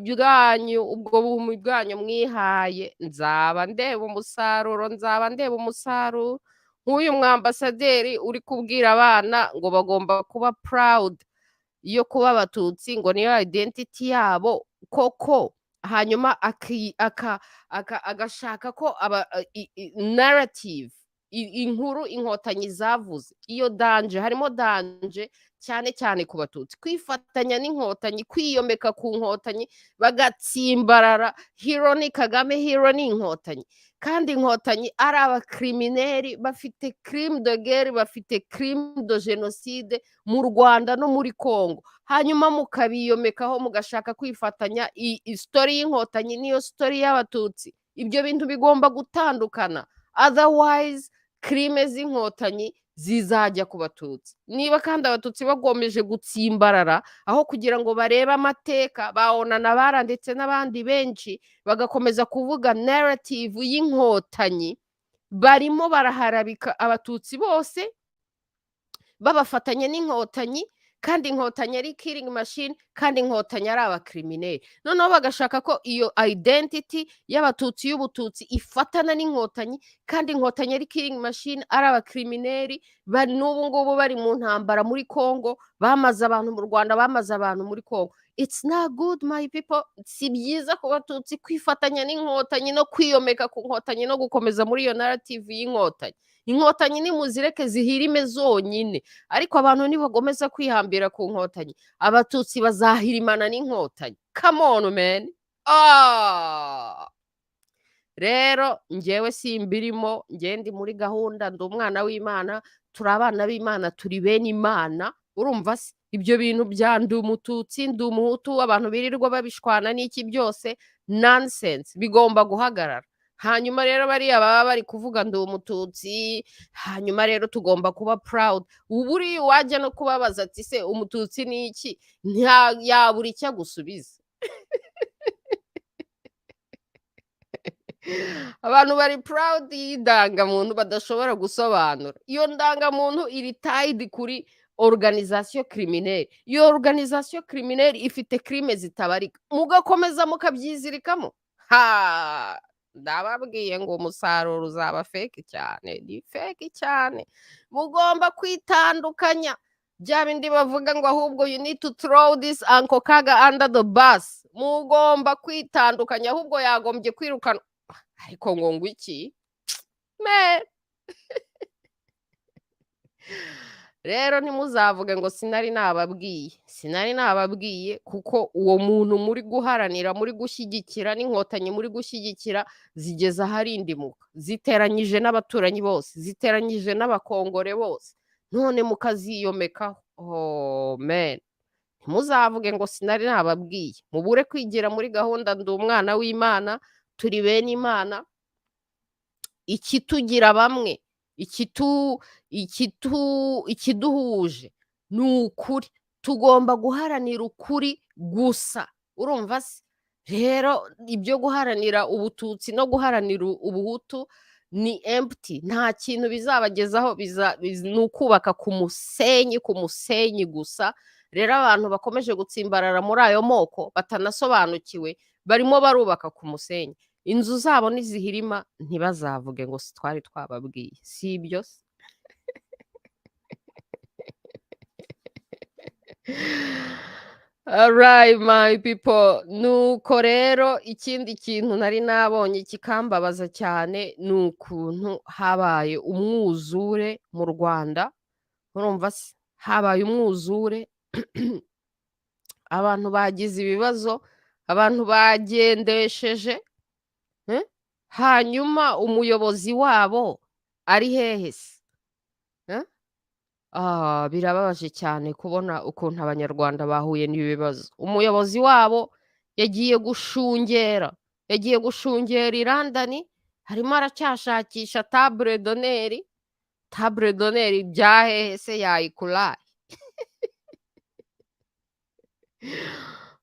bwanyu mwihaye. Nzaba ndeba umusaruro. Nk'uyu mwambasaderi uri kubwira abana ngo bagomba kuba proud yo kuba abatutsi, ngo niyo identity yabo koko, hanyuma agashaka ko narrative inkuru inkotanyi zavuze iyo danje, harimo danje cyane cyane ku batutsi, kwifatanya n'inkotanyi, kwiyomeka ku nkotanyi bagatsimbarara. Hero ni Kagame, hero ni inkotanyi, kandi inkotanyi ari abakrimineri, bafite crime de guerre, bafite crime de genocide mu Rwanda no muri Congo. Hanyuma mukabiyomekaho mugashaka kwifatanya. Story y'inkotanyi niyo story y'abatutsi. Ibyo bintu bigomba gutandukana, otherwise crime z'inkotanyi zizajya ku batutsi. Niba kandi abatutsi bagomeje gutsimbarara, aho kugira ngo barebe amateka, baonana bara ndetse n'abandi benshi bagakomeza kuvuga narrative y'inkotanyi, barimo baraharabika abatutsi bose babafatanya n'inkotanyi, kandi inkotanyi ari killing machine, kandi inkotanyi ari abakrimineri. Noneho bagashaka ko iyo identity y'abatutsi y'ubututsi ifatana n'inkotanyi, kandi inkotanyi ari killing machine, ari abakrimineri. N'ubu ngubu bari mu ntambara muri Congo, bamaze abantu mu Rwanda, bamaze abantu muri Congo. It's not good, my people. Si byiza ku batutsi kwifatanya n'inkotanyi no kwiyomeka ku nkotanyi no gukomeza muri iyo narrative y'inkotanyi. Inkotanyi nimuzireke zihirime zonyine, ariko abantu nibagomeza kwihambira ku nkotanyi, abatutsi bazahirimana n'inkotanyi. Come on man. Rero njyewe simbirimo, ndi muri gahunda, ndi umwana w'Imana, turi abana b'Imana, turi bene Imana. Urumva se ibyo bintu bya ndi umututsi, ndi umuhutu, abantu birirwa babishwana n'iki byose nonsense, bigomba guhagarara. Hanyuma rero bariya baba bari kuvuga ndi umututsi, hanyuma rero tugomba kuba proud. Uburi wajya no kubabaza ati se umututsi ni iki, yabura icyo gusubiza. Abantu bari proud y'indangamuntu badashobora gusobanura. Iyo ndangamuntu iri tied kuri organisation criminelle. Iyo organisation criminelle ifite crime zitabarika, mugakomeza mukabyizirikamo. Ndababwiye ngo umusaruro uzaba fake cyane, ni fake cyane. Mugomba kwitandukanya. Bya bindi bavuga ngo ahubwo you need to throw this Uncle Kaga under the bus. Mugomba kwitandukanya, ahubwo yagombye kwirukana. Ariko ngo iki? Rero ntimuzavuge ngo sinari nababwiye, kuko uwo muntu muri guharanira, muri gushyigikira, n'inkotanyi muri gushyigikira, zigeze aharindimuka, ziteranyije n'abaturanyi bose, ziteranyije n'abakongore bose, none mukaziyomekaho. Oh man, ntimuzavuge ngo sinari nababwiye. Mubure kwigira muri gahunda ndi umwana w'Imana, turi bene Imana. Ikitugira bamwe, ikiduhuje ni ukuri. Tugomba guharanira ukuri gusa. Urumva se? Rero ibyo guharanira ubututsi no guharanira ubuhutu ni empty, nta kintu bizabagezaho. Ni ukubaka ku musenyi gusa. Rero abantu bakomeje gutsimbarara muri ayo moko batanasobanukiwe, barimo barubaka ku musenyi. Inzu zabo nizihirima, ntibazavuge ngo twari twababwiye. Si ibyo se? Alright my people, nuko rero ikindi kintu nari nabonye kikambabaza cyane ni ukuntu habaye umwuzure mu Rwanda. Urumva se? Habaye umwuzure, abantu bagize ibibazo, abantu bagendesheje, hanyuma umuyobozi wabo ari hehe se? Birababaje cyane kubona ukuntu abanyarwanda bahuye n'ibibazo. Umuyobozi wabo yagiye gushungera i London, harimo aracyashakisha table d'honneur bya hehe se yayikurahe?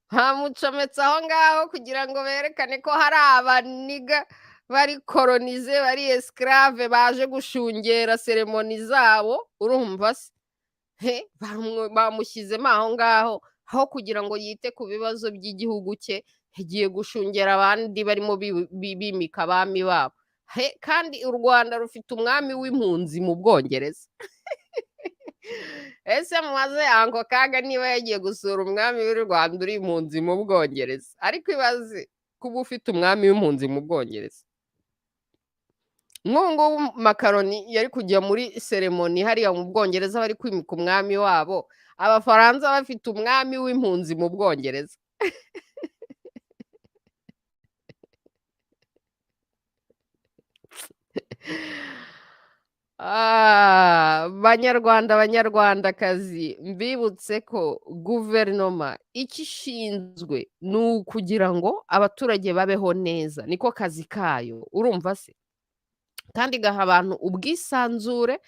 Hamucometse aho ngaho kugira ngo berekane ko hari abaniga bari kolonize, bari esclave, baje gushungera seremoni zabo. Urumva se? Bamushyizemo aho ngaho, aho kugira ngo yite ku bibazo by'igihugu cye, yagiye gushungera abandi barimo bimika abami babo. Kandi u Rwanda rufite umwami w'impunzi mu Bwongereza. Ese mumaze Uncle Kaga niba yagiye gusura umwami w'u Rwanda uri impunzi mu Bwongereza? Ariko ibaze kuba ufite umwami w'impunzi mu Bwongereza. Nk'ubu Makaroni yari kujya muri seremoni hariya mu Bwongereza bari kwimika umwami wabo, Abafaransa bafite umwami w'impunzi mu Bwongereza. Banyarwandakazi, mbibutse ko guverinoma icyo ishinzwe ni ukugira ngo abaturage babeho neza, niko kazi kayo. Urumva se? Kandi igaha abantu ubwisanzure,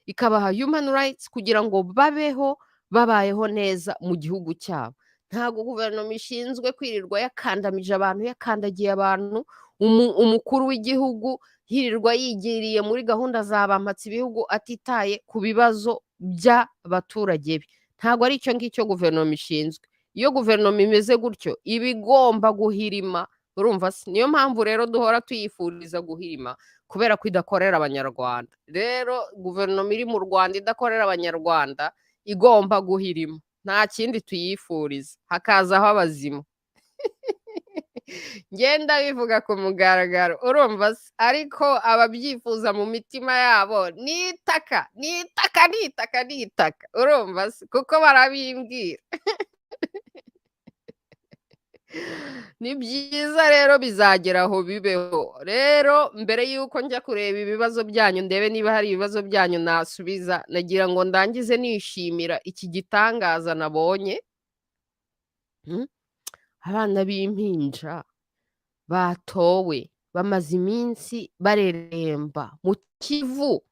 ikabaha human rights kugira ngo babeho babayeho neza mu gihugu cyabo. Ntabwo guverinoma ishinzwe kwirirwa yakandamije abantu, yakandagiye abantu, umukuru w'igihugu yirirwa yigiriye muri gahunda za bampatse ibihugu atitaye ku bibazo by'abaturage be. Ntabwo ari icyo ngicyo guverinoma ishinzwe. Iyo guverinoma imeze gutyo iba igomba guhirima, urumva se? Niyo mpamvu rero duhora tuyifuriza guhirima kubera ko idakorera abanyarwanda. Rero guverinoma iri mu Rwanda idakorera abanyarwanda igomba guhirima, nta kindi tuyifuriza, hakazaho abazimu. Ngenda bivuga ku mugaragaro, urumva se? Ariko ababyifuza mu mitima yabo nitaka, nitaka, nitaka, nitaka, urumva se? Kuko barabimbwira. Ni byiza rero bizagera aho bibeho. Rero mbere y'uko njya kureba ibibazo byanyu ndebe niba hari ibibazo byanyu nasubiza, nagira ngo ndangize nishimira iki gitangaza nabonye. Abana b'impinja batowe bamaze iminsi bareremba mu Kivu.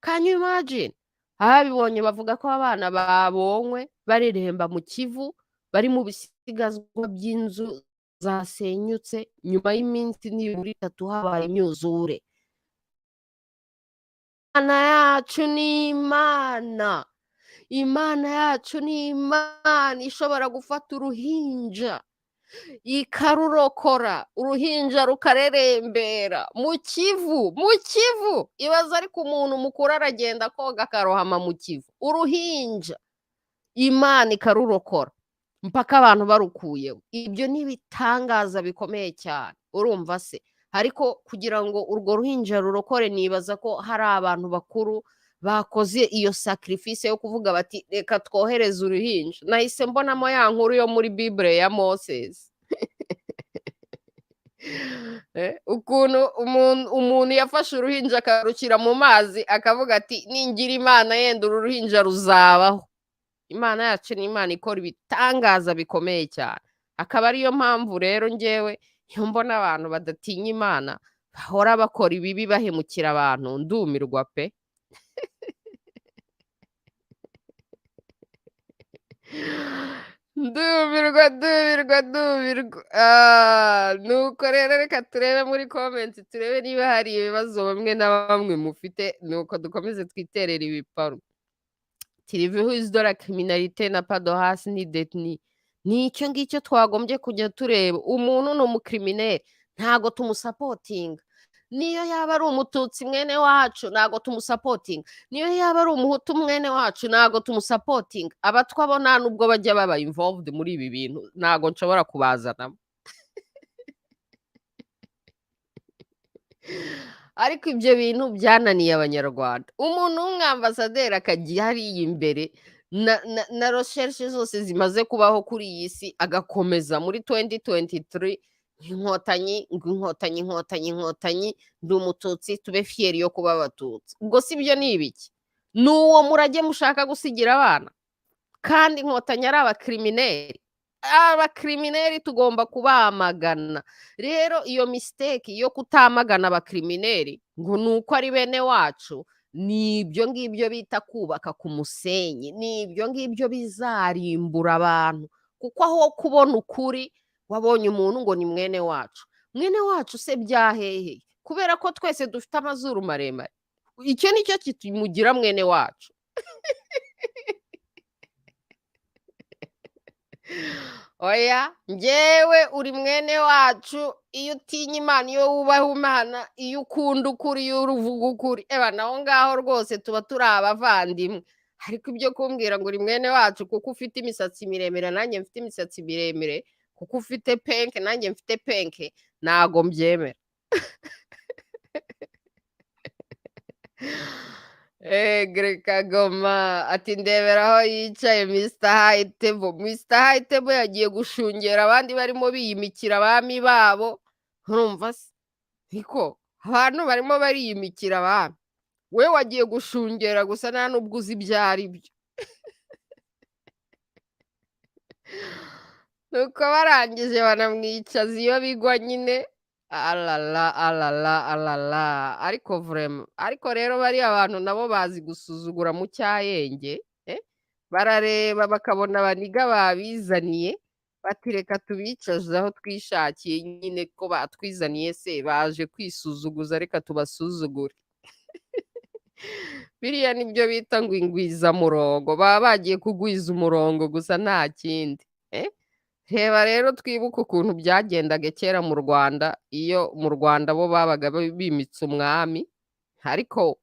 Can you imagine? Ababibonye bavuga ko abana babonywe bareremba mu Kivu, bari mu bisigazwa by'inzu zasenyutse nyuma y'iminsi nibura 3 habaye imyuzure. Imana yacu ni Imana. Imana yacu ni Imana ishobora gufata uruhinja ikarurokora, uruhinja rukarerembera mu Kivu, mu Kivu. Ibaza ariko umuntu mukuru aragenda koga akarohama mu Kivu, uruhinja Imana ikarurokora mpaka abantu barukuyeho. Ibyo ni ibitangaza bikomeye cyane, urumva se? Ariko kugira ngo urwo ruhinja rurokore nibaza ko hari abantu bakuru bakoze iyo sacrifice yo kuvuga bati reka twohereze uruhinja. Nahise mbonamo ya nkuru yo muri Bible ya Moses. Ukuntu umuntu yafashe uruhinja akarukira mu mazi akavuga ati ningira Imana yenda uru ruhinja ruzabaho. Imana yacu ni Imana ikora ibitangaza bikomeye cyane. Akaba ariyo mpamvu rero njyewe iyo mbona abantu badatinya Imana bahora bakora ibibi bahemukira abantu ndumirwa pe. Ndumirwa. Nuko rero reka turebe muri comment turebe niba hari ibibazo bamwe na bamwe mufite, nuko dukomeze twiterera ibiparu. Tiriveho de la criminalité n'a pas de race ni d'ethnie. Ni icyo ngicyo twagombye kujya tureba. Umuntu ni umukrimineri ntago tumusapotinga. Niyo yaba ari umututsi mwene wacu ntago tumusapotinga. Niyo yaba ari umuhutu mwene wacu ntago tumusapotinga. Abatwa bo nta nubwo bajya baba involved muri ibi bintu, ntago nshobora kubazanamo. Ariko ibyo bintu byananiye abanyarwanda. Umuntu w'umwambasaderi akajya hariya imbere na recherche zose zimaze kubaho kuri iyi si agakomeza muri 2023 inkotanyi ndi umututsi tube fieri yo kuba abatutsi. Ubwo si byo ni ibiki? N'uwo murage mushaka gusigira abana? Kandi inkotanyi ari abakrimineri. Abakrimineri tugomba kubamagana. Rero iyo mistake yo kutamagana abakrimineri ngo nuko ari bene wacu, nibyo ngibyo bita kubaka ku musenyi, nibyo ngibyo bizarimbura abantu. Kuko aho kubona ukuri wabonye umuntu ngo ni mwene wacu. Mwene wacu se byahehe? Kubera ko twese dufite amazuru maremare. Icyo nicyo kimugira mwene wacu. Oya, njyewe uri mwene wacu iyo utinya Imana, iyo wubaha Imana, iyo ukunda ukuri, iyo uruvuga ukuri. Naho ngaho rwose tuba turi abavandimwe. Ariko ibyo kumbwira ngo uri mwene wacu kuko ufite imisatsi miremire nanjye mfite imisatsi miremire, kuko ufite penke nanjye mfite penke, ntago mbyemera. Kagoma ati ndebera aho yicaye Mr. High Table. Mr. High Table yagiye gushungera abandi barimo biyimikira abami babo. Urumva se? Niko abantu barimo bariyimikira abami. We wagiye gushungera gusa nta nubwo uzi ibyo ari byo. Nuko barangije banamwicaza iyo bigwa nyine. Alala. Ariko vraiment, ariko rero bari abantu nabo bazi gusuzugura mu cyayenge, barareba bakabona baniga babizaniye, bati reka tubicaze aho twishakiye nyine ko batwizaniye se baje kwisuzuguza reka tubasuzugure. Biriya nibyo bita ngo ingwizamurongo, baba bagiye kugwiza umurongo gusa nta kindi. Reba rero twibuke ukuntu byagendaga kera mu Rwanda, iyo mu Rwanda bo babaga bimitse umwami, ariko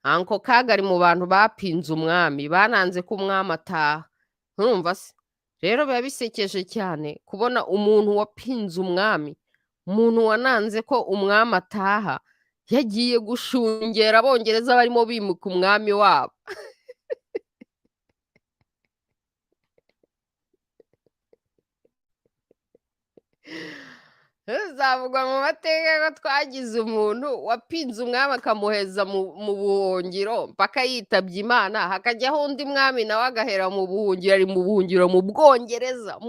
Uncle Kaga ari mu bantu bapinze umwami, bananze ko umwami ataha. Urumva se? Rero biba bisekeje cyane kubona umuntu wapinze umwami, umuntu wananze ko umwami ataha, yagiye gushungera abongereza barimo bimuka umwami wabo. Bizavugwa mu mateka ko twagize umuntu wapinze umwami akamuheza mu buhungiro mpaka yitabye Imana, hakajyaho undi mwami nawe agahera mu buhungiro, ari mu buhungiro mu Bwongereza.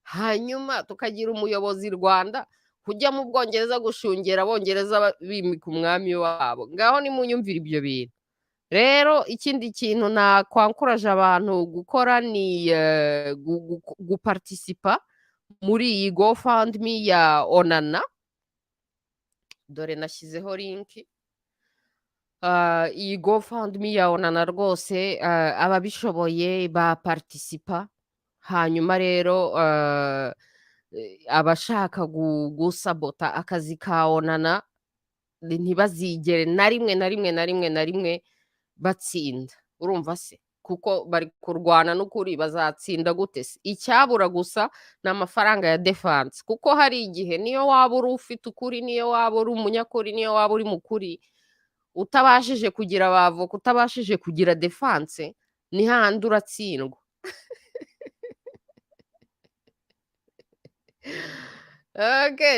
Hanyuma tukagira umuyobozi Rwanda kujya mu Bwongereza gushungera abongereza bimika umwami wabo. Ngaho nimunyumvira ibyo bintu. Rero ikindi kintu nakwankuraje abantu gukora ni guparticipa muri iyi GoFundMe ya Onana. Dore nashyizeho linki. Iyi GoFundMe ya Onana rwose ababishoboye baparticipa. Hanyuma rero abashaka gusabota akazi ka Onana ntibazigere na rimwe batsinda. Urumva se? Kuko bari kurwana n'ukuri, bazatsinda gute se? Icyabura gusa ni amafaranga ya defense, kuko hari igihe niyo waba uri ufite ukuri, niyo waba uri umunyakuri, niyo waba uri mukuri, utabashije kugira abavoka, utabashije kugira defense, ni hahandi uratsindwa.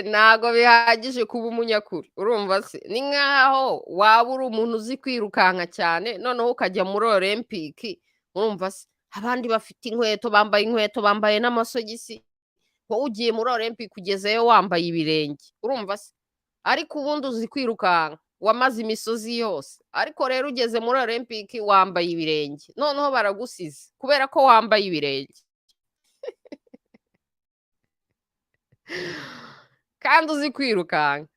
Ntago bihagije kuba umunyakuri. Urumva se? Ni nkaho waba uri umuntu uzi kwirukanka cyane, noneho ukajya muri Olympic. Urumva se? Abandi bafite inkweto, bambaye n'amasogisi, wowe ugiye muri Olympic ugezeyo wambaye ibirenge. Urumva se? Ariko ubundi uzi kwirukanka, wamaze imisozi yose, ariko rero ugeze muri Olympic wambaye ibirenge, noneho baragusize kubera ko wambaye ibirenge. Kandi uzi kwirukanka.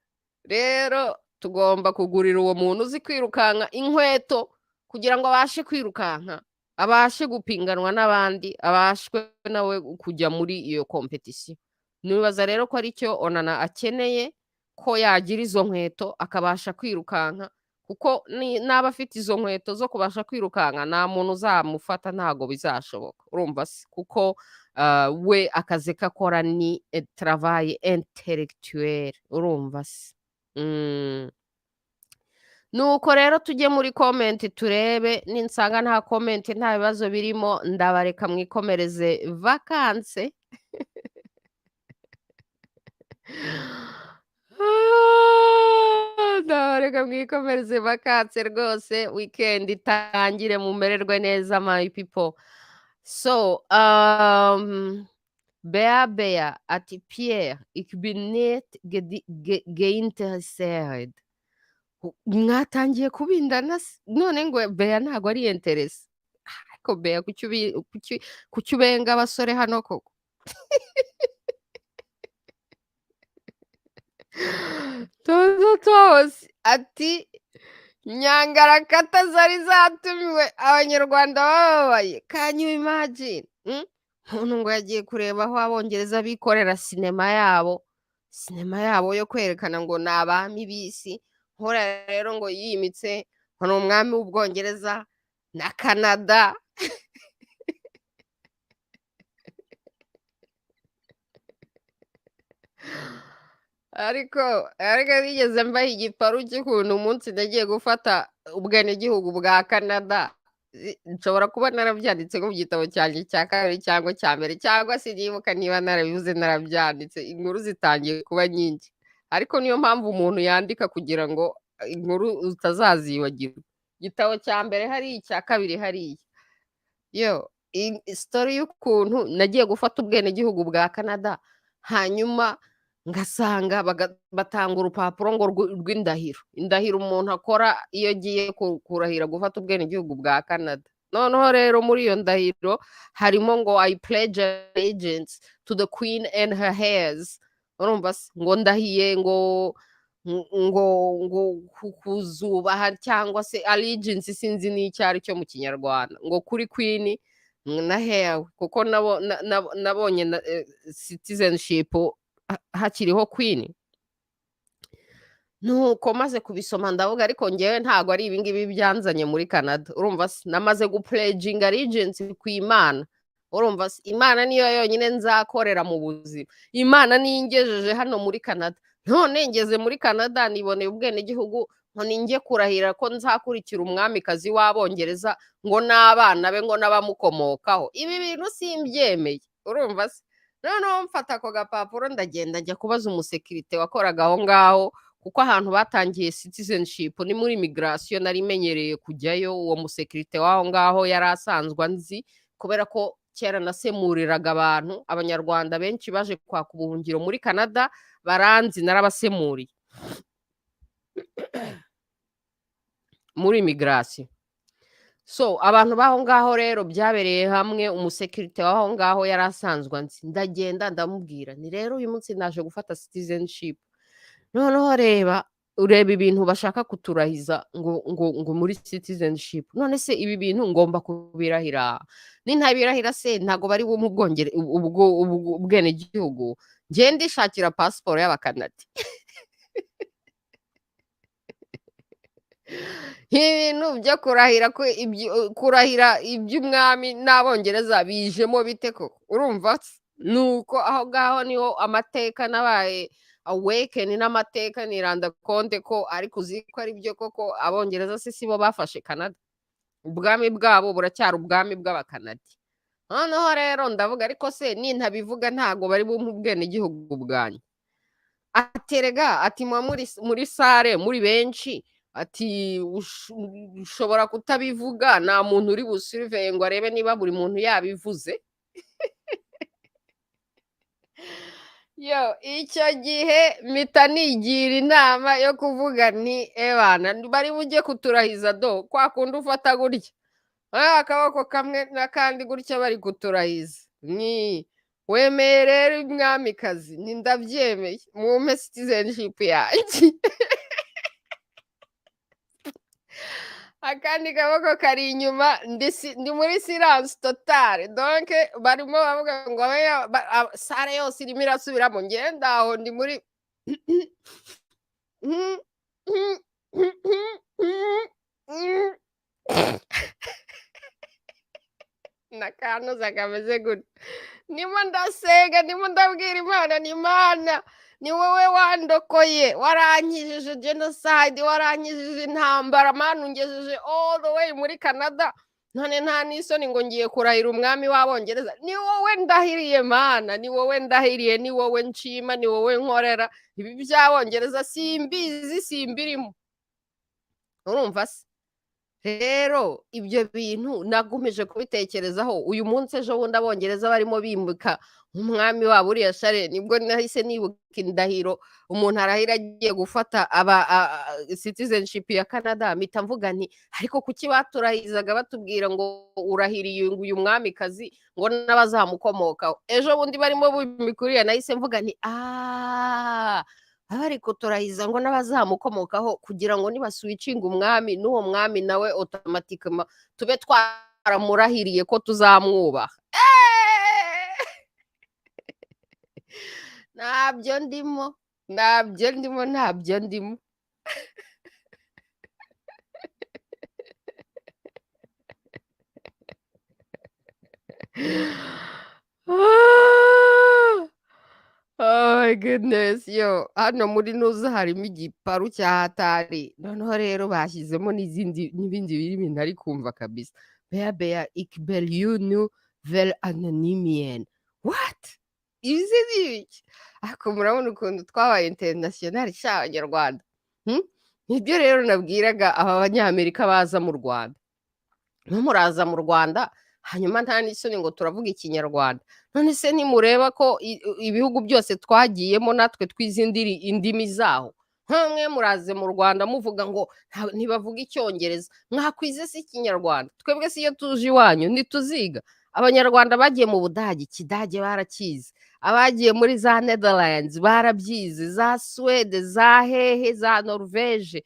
Rero tugomba kugurira uwo muntu uzi kwirukanka inkweto kugira ngo abashe kwirukanka, abashe gupinganwa n'abandi, abashwe nawe kujya muri iyo competition. Nibaza rero ko ari cyo Onana akeneye, ko yagira izo nkweto akabasha kwirukanka, kuko n'aba afite izo nkweto zo kubasha kwirukanka nta muntu uzamufata, ntago bizashoboka. Urumva se? Kuko we akazi kakora ni travail intellectuel. Urumva se? Nuko rero tujye muri comment turebe, ninsanga nta comment nta bibazo birimo ndabareka mwikomereze vacances. Ndabareka mwikomereze vacances rwose, weekend itangire mumererwe neza my people. So Bea ati Pierre, ich bin nicht geinteressiert. Mwatangiye kubindana none ngo Bea ntago ari interesse. Ariko Bea kuki ubenga abasore hano koko? Tozi ati Nyangarakata zari zatumiwe abanyarwanda bababaye. Can you imagine? Umuntu ngo yagiye kureba aho abongereza bikorera sinema yabo yo kwerekana ngo ni abami b'isi. Nkora rero ngo yimitse ngo ni umwami w'Ubwongereza na Canada. ariko bigeze mbaho igiparu cy'ukuntu umunsi nagiye gufata ubwenegihugu bwa Canada, nshobora kuba narabyanditse nko mu gitabo cyanjye cya kabiri cyangwa cya mbere, cyangwa sinibuka niba narabivuze narabyanditse. Inkuru zitangiye kuba nyinshi, ariko niyo mpamvu umuntu yandika kugira ngo inkuru utazazibagirwa. Igitabo cya mbere hariya, icya kabiri hariya. Story y'ukuntu nagiye gufata ubwenegihugu bwa Canada, hanyuma ngasanga batanga urupapuro ngo rw'indahiro. Indahiro umuntu akora iyo agiye kurahira gufata ubwenegihugu bwa Canada. noneho rero muri iyo ndahiro harimo ngo I pledge allegiance to the queen and her heirs. Urumva se ngo ndahiye ngo kuzubaha cyangwa se allegiance sinzi n'icyo ari cyo mu kinyarwanda ngo kuri queen na heir kuko nabonye citizenship hakiriho queen. Nuko maze kubisoma ndavuga ariko ngewe ntago ari ibingibi byanzanye muri Canada. Urumva se namaze gupledging allegiance ku Imana. Urumva se Imana niyo yonyine nzakorera mu buzima. Imana niyo ingejeje hano muri Canada. None ngeze muri Canada niboneye ubwene gihugu ngo ninjye kurahira ko nzakurikira umwamikazi w'Abongereza ngo n'abana be ngo n'abamukomokaho. Ibi bintu simbyemeye. Urumva se noneho mfata ako gapapuro ndagenda njya kubaza umusekirite wakoraga aho ngaho kuko ahantu batangiye citizenship ni muri immigration nari menyereye kujyayo. Uwo musekirite waho ngaho yari asanzwe nzi kubera ko kera nasemuriraga abantu abanyarwanda benshi baje kwaka ubuhungiro muri Canada baranzi narabasemuriye muri immigration. So abantu baho ngaho rero byabereye hamwe umusekirite waho ngaho yari asanzwe nzi ndagenda ndamubwira ni rero uyu munsi naje gufata citizenship noneho ureba ibintu bashaka kuturahiza ngo muri citizenship. None se ibi bintu ngomba kubirahira nintabirahira se ntago bari mu Bwongere ubwene gihugu ngiye ndishakira passport y'Abakanadi. Ibintu byo kurahira iby'umwami n'Abongereza bijemo bite koko? Urumva nuko aho ngaho niho amateka nabaye awaken n'amateka niranda konte ko ariko uzi ko ari byo koko Abongereza se sibo bafashe Canada. Ubwami bwabo buracyari ubwami bw'Abakanadi. Noneho rero ndavuga ariko se nintabivuga ntago bari mu bwene gihugu bwanyu. Aterega ati muri sare muri benshi ati ushobora kutabivuga nta muntu uri busurveye ngo arebe niba buri muntu yabivuze. Yo icyo gihe mpita nigira inama yo kuvuga nti ebana bari bujye kuturahiza do kwa kundi ufata gutya akaboko kamwe n'akandi gutya bari kuturahiza ni wemeye rero umwamikazi ni ndabyemeye mumpe citizenship yanjye. Akandi kaboko kari inyuma ndi muri silence totale donc barimo bavuga ngo sare yose irimo irasubiramo ngenda aho ndi muri nakanoza kameze gutya ndimo ndasenga ndimo ndabwira Imana ni Imana ni wowe wandokoye warankijije genocide warankijije intambara manu ungejeje all the way muri Canada none nta n'isoni ngo ngiye kurahira umwami w'Abongereza. Ni wowe ndahiriye Mana ni wowe ndahiriye ni wowe nshima ni wowe nkorera ibi by'Abongereza simbizi simbirimo. Urumva se rero ibyo bintu nagumeje kubitekerezaho uyu munsi ejo bundi Abongereza barimo bimuka umwami wabo uriya Share nibwo nahise nibuka indahiro umuntu arahira agiye gufata citizenship ya Canada mpita mvuga nti ariko kuki baturahizaga batubwira ngo urahiriye uyu mwamikazi ngo n'abazamukomokaho ejo bundi barimo bimikuriye nahise mvuga nti abari kuturahiza ngo n'abazamukomokaho kugira ngo nibaswicinga umwami n'uwo mwami nawe automatically tube twaramurahiriye ko tuzamwubaha. Ntabyo ndimo. Oh my goodness yo hano muri nuza harimo igiparu cya hatari noneho rero bashyizemo n'ibindi birimo ntari kumva kabisa. Bea ik bel you vel anonymien what is it? Ako murabona ukuntu twabaye international sha Abanyarwanda. Nibyo rero nabwiraga aba Banyamerika baza mu Rwanda. Muraza mu Rwanda hanyuma nta n'isoni ngo turavuga ikinyarwanda. None se nimureba ko ibihugu byose twagiyemo natwe twizindiri indimi zaho nk'amwe muraze mu Rwanda muvuga ngo ntibavuga icyongereza, mwakwize si ikinyarwanda, twebwe si iyo tuje iwanyu ntituziga. Abanyarwanda bagiye mu Budage ikidage barakizi, abagiye muri za Netherlands barabyize, za Swede, za hehe, za Norvege,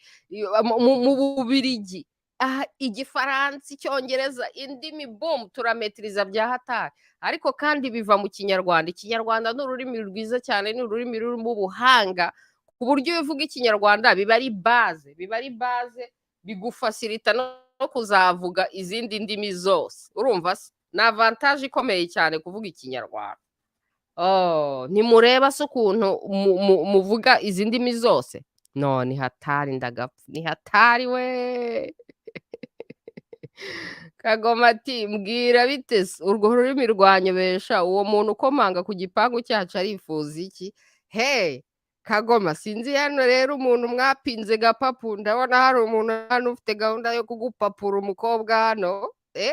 mu Bubirigi, igifaransa, icyongereza, indimi boom turametiriza bya hatari. Ariko kandi biva mu Kinyarwanda. Ikinyarwanda ni ururimi rwiza cyane, ni ururimi rurimo ubuhanga, ku buryo iyo uvuga Ikinyarwanda biba ari base, bigufasirita no kuzavuga izindi ndimi zose. Urumva se ni avantage ikomeye cyane kuvuga Ikinyarwanda. Ntimureba se ukuntu muvuga izi ndimi zose? No, ni hatari ndagapfa, ni hatari we. Kagoma ati mbwira bite se urwo rurimi rwanyobesha, uwo muntu ukomanga ku gipangu cyacu arifuza iki? Hey Kagoma, sinzi hano rero umuntu mwapinze gapapu, ndabona hari umuntu hano ufite gahunda yo kugupapura umukobwa hano.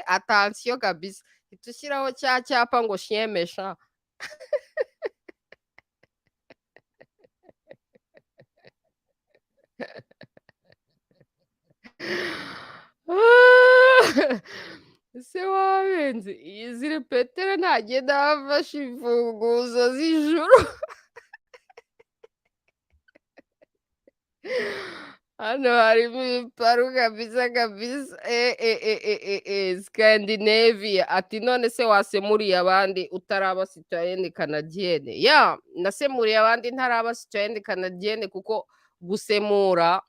Attention kabisa, itushyiraho cya cyapa ngo shemesha. Se wabenze iyi ziri Petero ntagenda afashe imfunguzo z'ijuru. Hano harimo ibiparu kabisa kabisa. Scandinavia ati none se wasemuriye abandi utaraba citoyenne canadienne? Ya, nasemuriye abandi ntaraba citoyenne canadienne kuko gusemura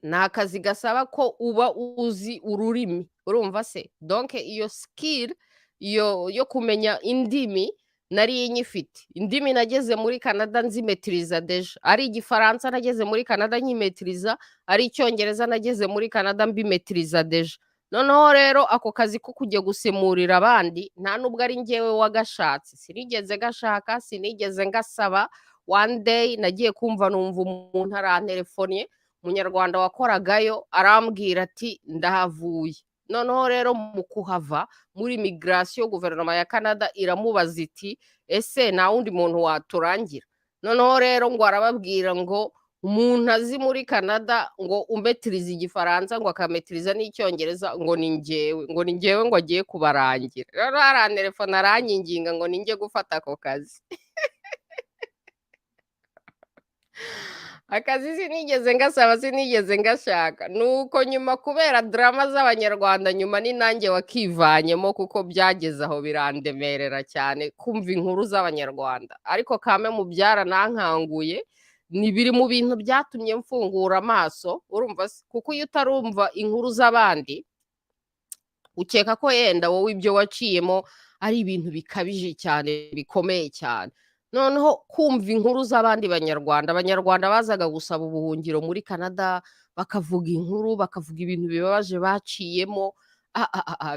ni akazi gasaba ko uba uzi ururimi. Urumva se? Donc iyo skill yo kumenya indimi nari nyifite. Indimi nageze muri Canada nzimetiriza deja. Ari igifaransa nageze muri Canada nyimetiriza, ari icyongereza nageze muri Canada mbimetiriza deja. Noneho rero ako kazi ko kujya gusemurira abandi nta nubwo ari njyewe wagashatse, sinigeze gashaka, sinigeze ngasaba. One day nagiye kumva numva umuntu arantelefoniye, umunyarwanda wakoragayo, arambwira ati ndahavuye. Noneho rero mu kuhava muri migration guverinoma ya Canada iramubaza iti ese nta wundi muntu waturangira? Noneho rero ngo arababwira ngo umuntu azi muri Canada ngo umetiriza igifaransa ngo akametiriza n'icyongereza ngo ni njyewe ngo agiye kubarangira. Rero arantelefona aranyinginga ngo ninjye gufata ako kazi. Akazi sinigeze ngasaba, sinigeze ngashaka. Nuko nyuma kubera drama z'abanyarwanda nyuma ni nanjye wakivanyemo kuko byageze aho birandemerera cyane kumva inkuru z'abanyarwanda. Ariko kame mu byaranankanguye, ni biri mu bintu byatumye mfungura amaso. Urumva kuko iyo utarumva inkuru z'abandi ukeka ko yenda wowe ibyo waciyemo ari ibintu bikabije cyane, bikomeye cyane. Noneho kumva inkuru z'abandi abanyarwanda bazaga gusaba ubuhungiro muri Canada, bakavuga inkuru, bakavuga ibintu bibabaje baciyemo,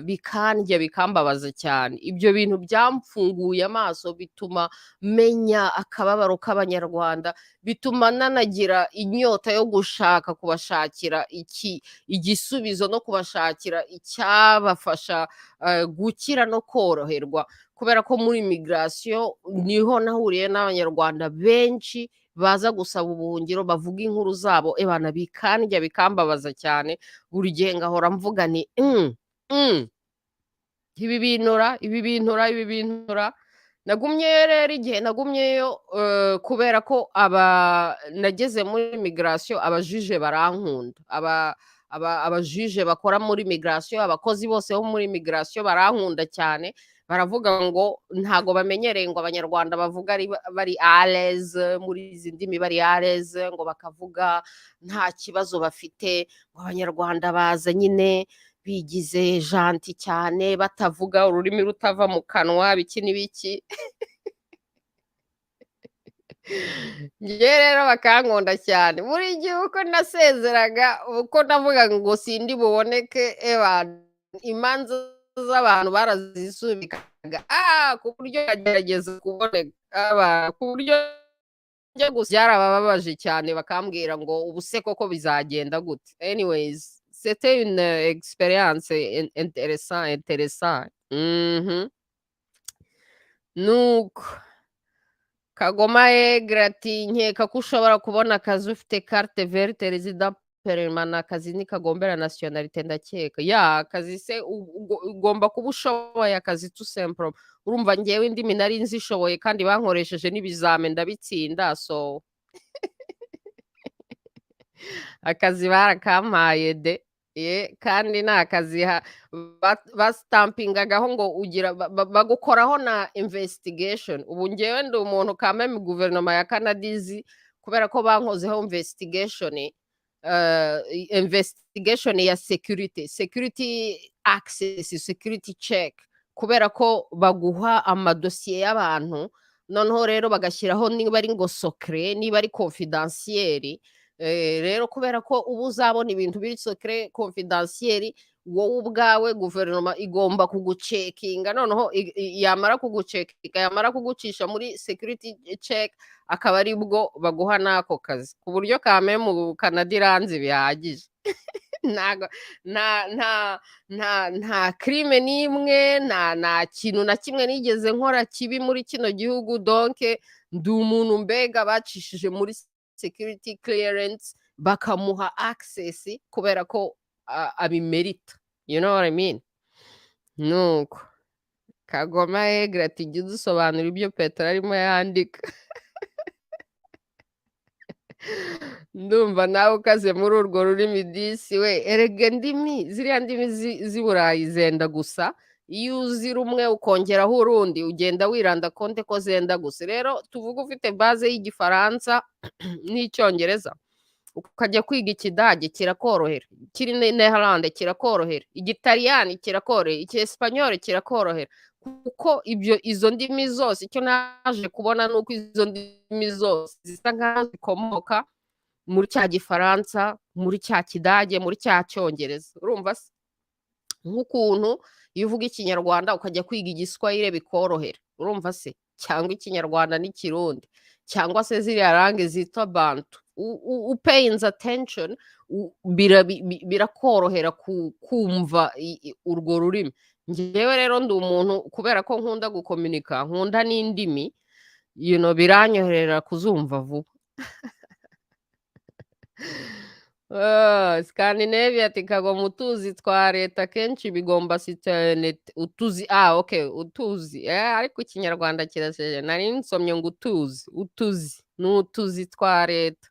bikandya bikambabaza cyane. Ibyo bintu byamfunguye amaso, bituma menya akababaro k'abanyarwanda, bituma nanagira inyota yo gushaka kubashakira igisubizo no kubashakira icyabafasha gukira no koroherwa. Kubera ko muri migration niho nahuriye n'abanyarwanda benshi baza gusaba ubuhungiro, bavuga inkuru zabo ebana bikandya bikambabaza cyane. Buri gihe ngahora mvuga ni ibi bintura. Nagumyeyo rero igihe nagumyeyo kubera ko nageze muri migration abajuje barankunda, abajuje bakora muri migration, abakozi bose bo muri migration barankunda cyane. Baravuga ngo ntago bamenyereye ngo abanyarwanda bavuga bari à l'aise muri izi ndimi, bari à l'aise ngo bakavuga nta kibazo bafite, ngo abanyarwanda baza nyine bigize gentil cyane, batavuga ururimi rutava mu kanwa, biki n'ibiki. Njye rero bakankunda cyane. Buri gihe uko nasezeraga, uko navuga ngo sindi buboneke, imanza z'abantu barazisubikaga ku buryo yagerageza kuboneka, ku buryo byarababaje cyane, bakambwira ngo ubuse koko bizagenda gute. Anyways, c'était une expérience intéressant. Nuko Kagoma ati nkeka ko ushobora kubona akazi ufite carte verte resident permanent, akazi nikagombera nationalité ndakeka. Ya akazi se ugomba kuba ushoboye akazi tout simplement. Urumva ngewe indimi nari nzishoboye kandi bankoresheje n'ibizame ndabitsinda, so akazi barakampaye de. Kandi ni akazi basitampingagaho ngo ugira bagukoraho na investigation. Ubu ngewe ndi umuntu kameme guverinoma ya Canada izi kubera ko bankozeho investigation ya security access, security check, kubera ko baguha amadosiye y'abantu noneho rero bagashyiraho niba ari ngo secret, niba ari confidentiel. Rero kubera ko ubu uzabona ibintu biri secret confidentiel, wowe ubwawe guverinoma igomba kugucekinga, noneho yamara kugucekinga, yamara kugucisha muri security check, akaba ari bwo baguha n'ako kazi, ku buryo kame mu Canada iranze bihagije. nta crime n'imwe, nta kintu na kimwe nigeze nkora kibi muri kino gihugu, donc ndi umuntu mbega bacishije muri security clearance bakamuha access kubera ko abimerita, you know what I mean. Nuko Kagoma ati jya udusobanura ibyo Petero arimo yandika. Ndumva nawe ukaze muri urwo rurimi disi we. Erega ndimi ziriya ndimi z'Iburayi zenda gusa, iyo uzi rumwe ukongeraho urundi ugenda wiranda konte ko zenda gusa. Rero tuvuga ufite base y'igifaransa n'icyongereza, ukajya kwiga ikidage kirakorohera, kiri Nederland kirakorohera, igitaliyani kirakorohera, icyesipanyol kirakorohera, kuko izo ndimi zose icyo naje kubona nuko izo ndimi zose zisa nkaho zikomoka muri cya gifaransa, muri cya kidage, muri cya cyongereza. Urumva se nk'ukuntu iyo uvuga ikinyarwanda ukajya kwiga igiswahili bikorohera, urumva se, cyangwa ikinyarwanda n'ikirundi, cyangwa se ziriya range zitwa bantu, paying attention, birakorohera kumva urwo rurimi. Ngewe rero ndi umuntu kubera ko nkunda gukomunika, nkunda n'indimi, biranyoherera kuzumva vuba. Scandinavia ati Kagoma utuzi twa leta kenshi bigomba citoyenete. Utuzi utuzi ariko ikinyarwanda kiraseje, nari nsomye ngo utuzi n'utuzi twa leta.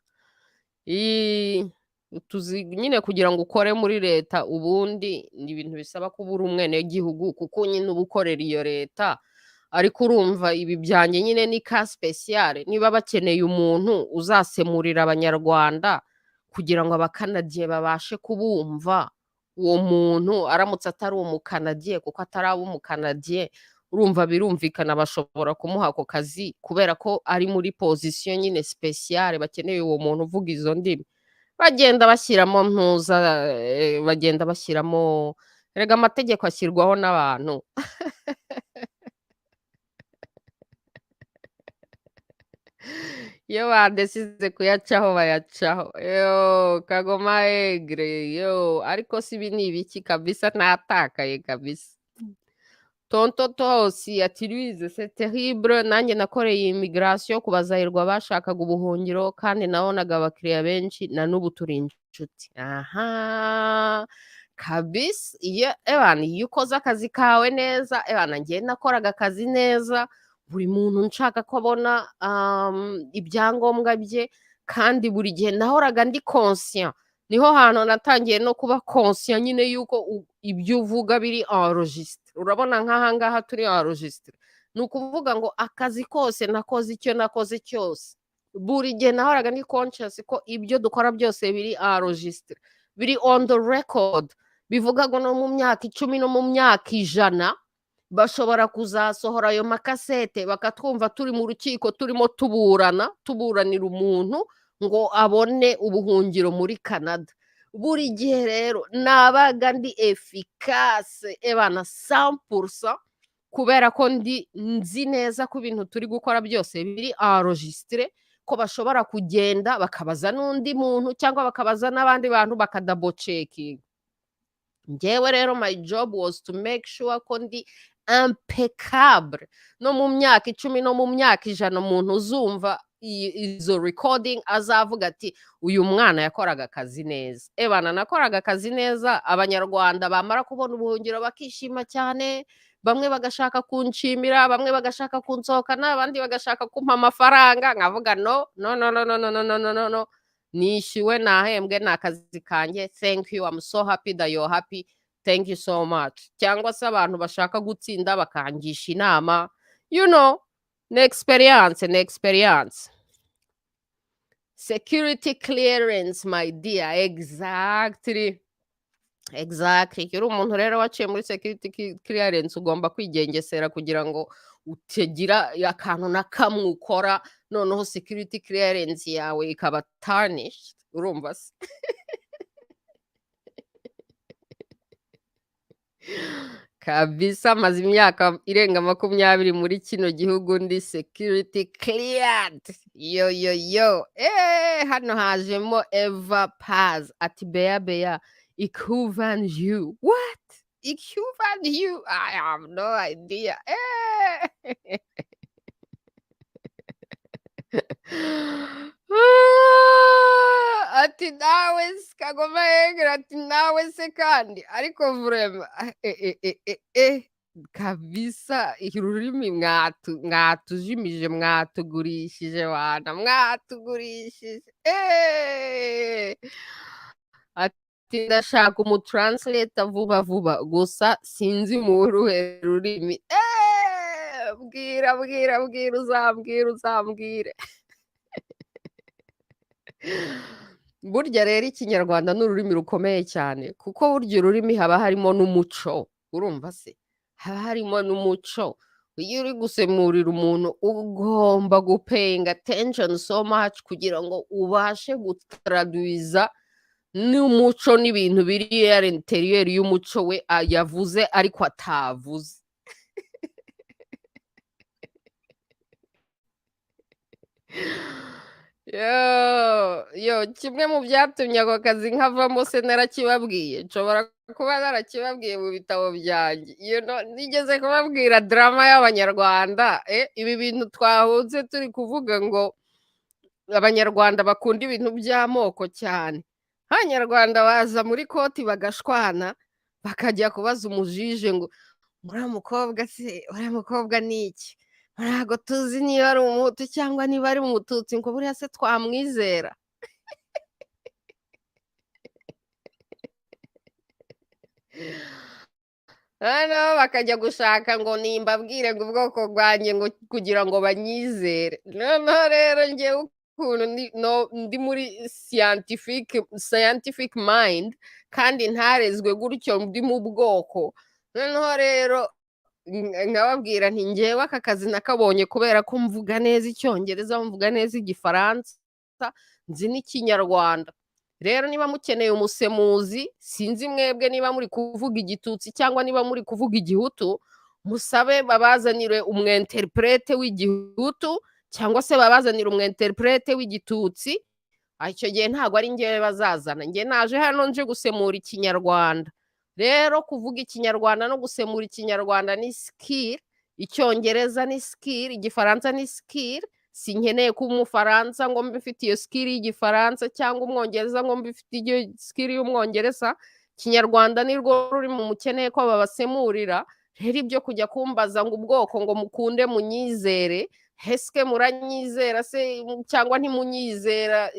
Utuzi nyine kugira ngo ukore muri leta ubundi ni ibintu bisaba kuba uri umwenegihugu, kuko nyine uba ukorera iyo leta. Ariko urumva ibi byanjye nyine ni ka special, niba bakeneye umuntu uzasemurira abanyarwanda kugira ngo abakanadiye babashe kubumva, uwo muntu aramutse atari umukanadiye, kuko atari umukanadiye, urumva birumvikana bashobora kumuha ako kazi kubera ko ari muri position nyine special, bakeneye uwo muntu uvuga izo ndimi. Bagenda bashyiramo bagenda bashyiramo, erega amategeko ashyirwaho n'abantu. Iyo badesize kuyacaho bayacaho. Kagoma ariko si ibi ni ibiki kabisa, natakaye kabisa. Tonto Tosi ati Louise c'est terrible, nanjye nakoreye immigration ku bazahirwa bashakaga ubuhungiro kandi nabonaga abakiriya benshi, na n'ubu turi inshuti. Aha kabisa, iyo ukoze akazi kawe neza, ngewe nakoraga akazi neza, buri muntu nshaka ko abona ibyangombwa bye, kandi buri gihe nahoraga ndi conscient. Niho hantu natangiye no kuba conscient nyine yuko ibyo uvuga biri enregistre. Urabona nk'aha ngaha turi enregistre, ni ukuvuga ngo akazi kose nakoze, icyo nakoze cyose, buri gihe nahoraga ndi conscious ko ibyo dukora byose biri enregistre, biri on the record. Bivuga ngo no mu myaka 10 no mu myaka 100 bashobora kuzasohora ayo makasete bakatwumva turi mu rukiko turimo tuburanira umuntu ngo abone ubuhungiro muri Canada. Buri gihe rero nabaga ndi efficace 100%, kubera ko nzi neza ko ibintu turi gukora byose biri enregistre, ko bashobora kugenda bakabaza n'undi muntu cyangwa bakabaza n'abandi bantu bakadouble checking. Ngewe rero my job was to make sure ko ndi impeccable. No mu myaka 10 no mu myaka 100 umuntu uzumva izo recording azavuga ati uyu mwana yakoraga akazi neza. Ebana nakoraga akazi neza, abanyarwanda bamara kubona ubuhungiro bakishima cyane, bamwe bagashaka kunshimira, bamwe bagashaka kunsohokana, abandi bagashaka kumpa amafaranga, nkavuga no no no no no no no no no no no, nishyuwe nahembwe ni akazi kanjye, thank you, I'm so happy that you're happy, thank you so much. Cyangwa se abantu bashaka gutsinda bakangisha inama, you know, ni experience. Security clearance, my dear, exactly. Iyo uri umuntu rero waciye muri security clearance ugomba kwigengesera kugira ngo utagira akantu na kamwe ukora noneho security clearance yawe ikaba tarnished, urumva se? Kabisa maze imyaka irenga 20 muri kino gihugu ndi security cleared. Yo. Hano hajemo Eva Paz ati Bea Ikuvan you. What? Ikuvan you? I have no idea. Ati nawe Kagoma yegera ati nawe se kandi ariko vrema kabisa ururimi mwatujimije mwatugurishije wana mwatugurishije ati ndashaka umutranslator vuba gusa sinzi mu ruhe rurimi bwira uzambwire. Burya rero ikinyarwanda ni ururimi rukomeye cyane kuko burya ururimi haba harimo n'umuco, urumva se? Haba harimo n'umuco. Iyo uri gusemurira umuntu ugomba gupaying attention so much kugira ngo ubashe gutraduiza n'umuco n'ibintu biri à l'intérieur y'umuco we yavuze ariko atavuze. Yo kimwe mu byatumye ako kazi nkavamo se narakibabwiye, nshobora kuba narakibabwiye mu bitabo byanjye, nigeze kubabwira drama y'abanyarwanda, ibi bintu twahunze turi kuvuga ngo abanyarwanda bakunda ibintu by'amoko cyane. Abanyarwanda baza muri koti bagashwana bakajya kubaza umujije ngo uriya mukobwa ni iki? Ntabwo tuzi niba ari umuhutu cyangwa niba ari umututsi, ngo buriya se twamwizera. Noneho bakajya gushaka ngo nimbabwire ngo ubwoko bwanjye ngo kugira ngo banyizere. Noneho rero njyewe ukuntu ndi muri scientific mind kandi ntarezwe gutyo ndi mu bwoko. Noneho rero nkababwira nti njyewe aka kazi nakabonye kubera ko mvuga neza icyongereza, mvuga neza igifaransa, nzi n'ikinyarwanda. Rero niba mukeneye umusemuzi, sinzi mwebwe niba muri kuvuga igitutsi cyangwa niba muri kuvuga igihutu, musabe babazanire umwinterprete w'igihutu cyangwa se babazanire umwinterprete w'igitutsi. Icyo gihe ntabwo ari njyewe bazazana, njye naje hano nje gusemura ikinyarwanda. Rero kuvuga ikinyarwanda no gusemura ikinyarwanda ni skill, icyongereza ni skill, igifaransa ni skill. Sinkeneye kuba umufaransa ngo mbe mfite iyo skill y'igifaransa cyangwa umwongereza ngo mbe mfite iyo skill y'umwongereza. Kinyarwanda ni rwo ruri mu mukeneye ko babasemurira. Rero ibyo kujya kumbaza ngo ubwoko ngo mukunde munyizere, heske muranyizera se cyangwa ntimunyizera,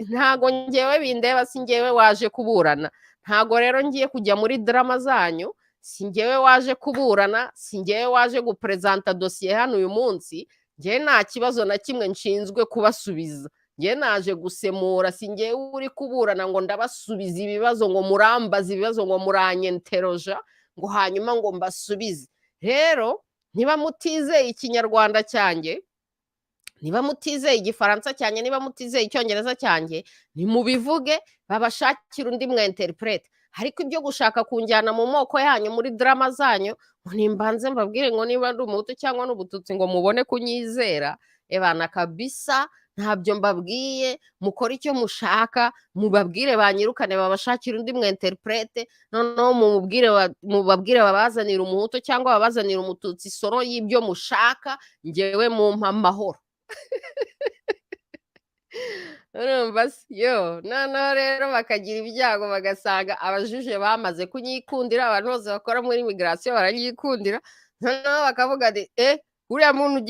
ntago njyewe bindeba, si njyewe waje kuburana. Ntago rero ngiye kujya muri drama zanyu, si njyewe waje kuburana, si njyewe waje gupresenta dosiye hano uyu munsi. Njyewe nta kibazo na kimwe nshinzwe kubasubiza, njyewe naje gusemura, si njyewe uri kuburana ngo ndabasubiza ibibazo, ngo murambaza ibibazo, ngo muranyenteroja ngo hanyuma ngo mbasubize. Rero niba mutizeye ikinyarwanda cyanjye, niba mutizeye igifaransa cyanjye, niba mutizeye icyongereza cyanjye, nimubivuge babashakira undi mwinterprete. Ariko ibyo gushaka kunjyana mu moko yanyu muri drama zanyu, ngo nimbanze mbabwire ngo niba ndi umuhutu cyangwa n'ubututsi ngo mubone kunyizera, ebana kabisa ntabyo mbabwiye, mukora icyo mushaka, mubabwire banyirukane babashakira undi mwenterprete, noneho mubabwire babazanira umuhutu cyangwa babazanira umututsi soro y'ibyo mushaka, njyewe mumpa amahoro. urumva se yo noneho rero bakagira ibyago bagasanga abajuje bamaze kunyikundira, abantu bose bakora muri migration baranyikundira, noneho bakavuga ati uriya muntu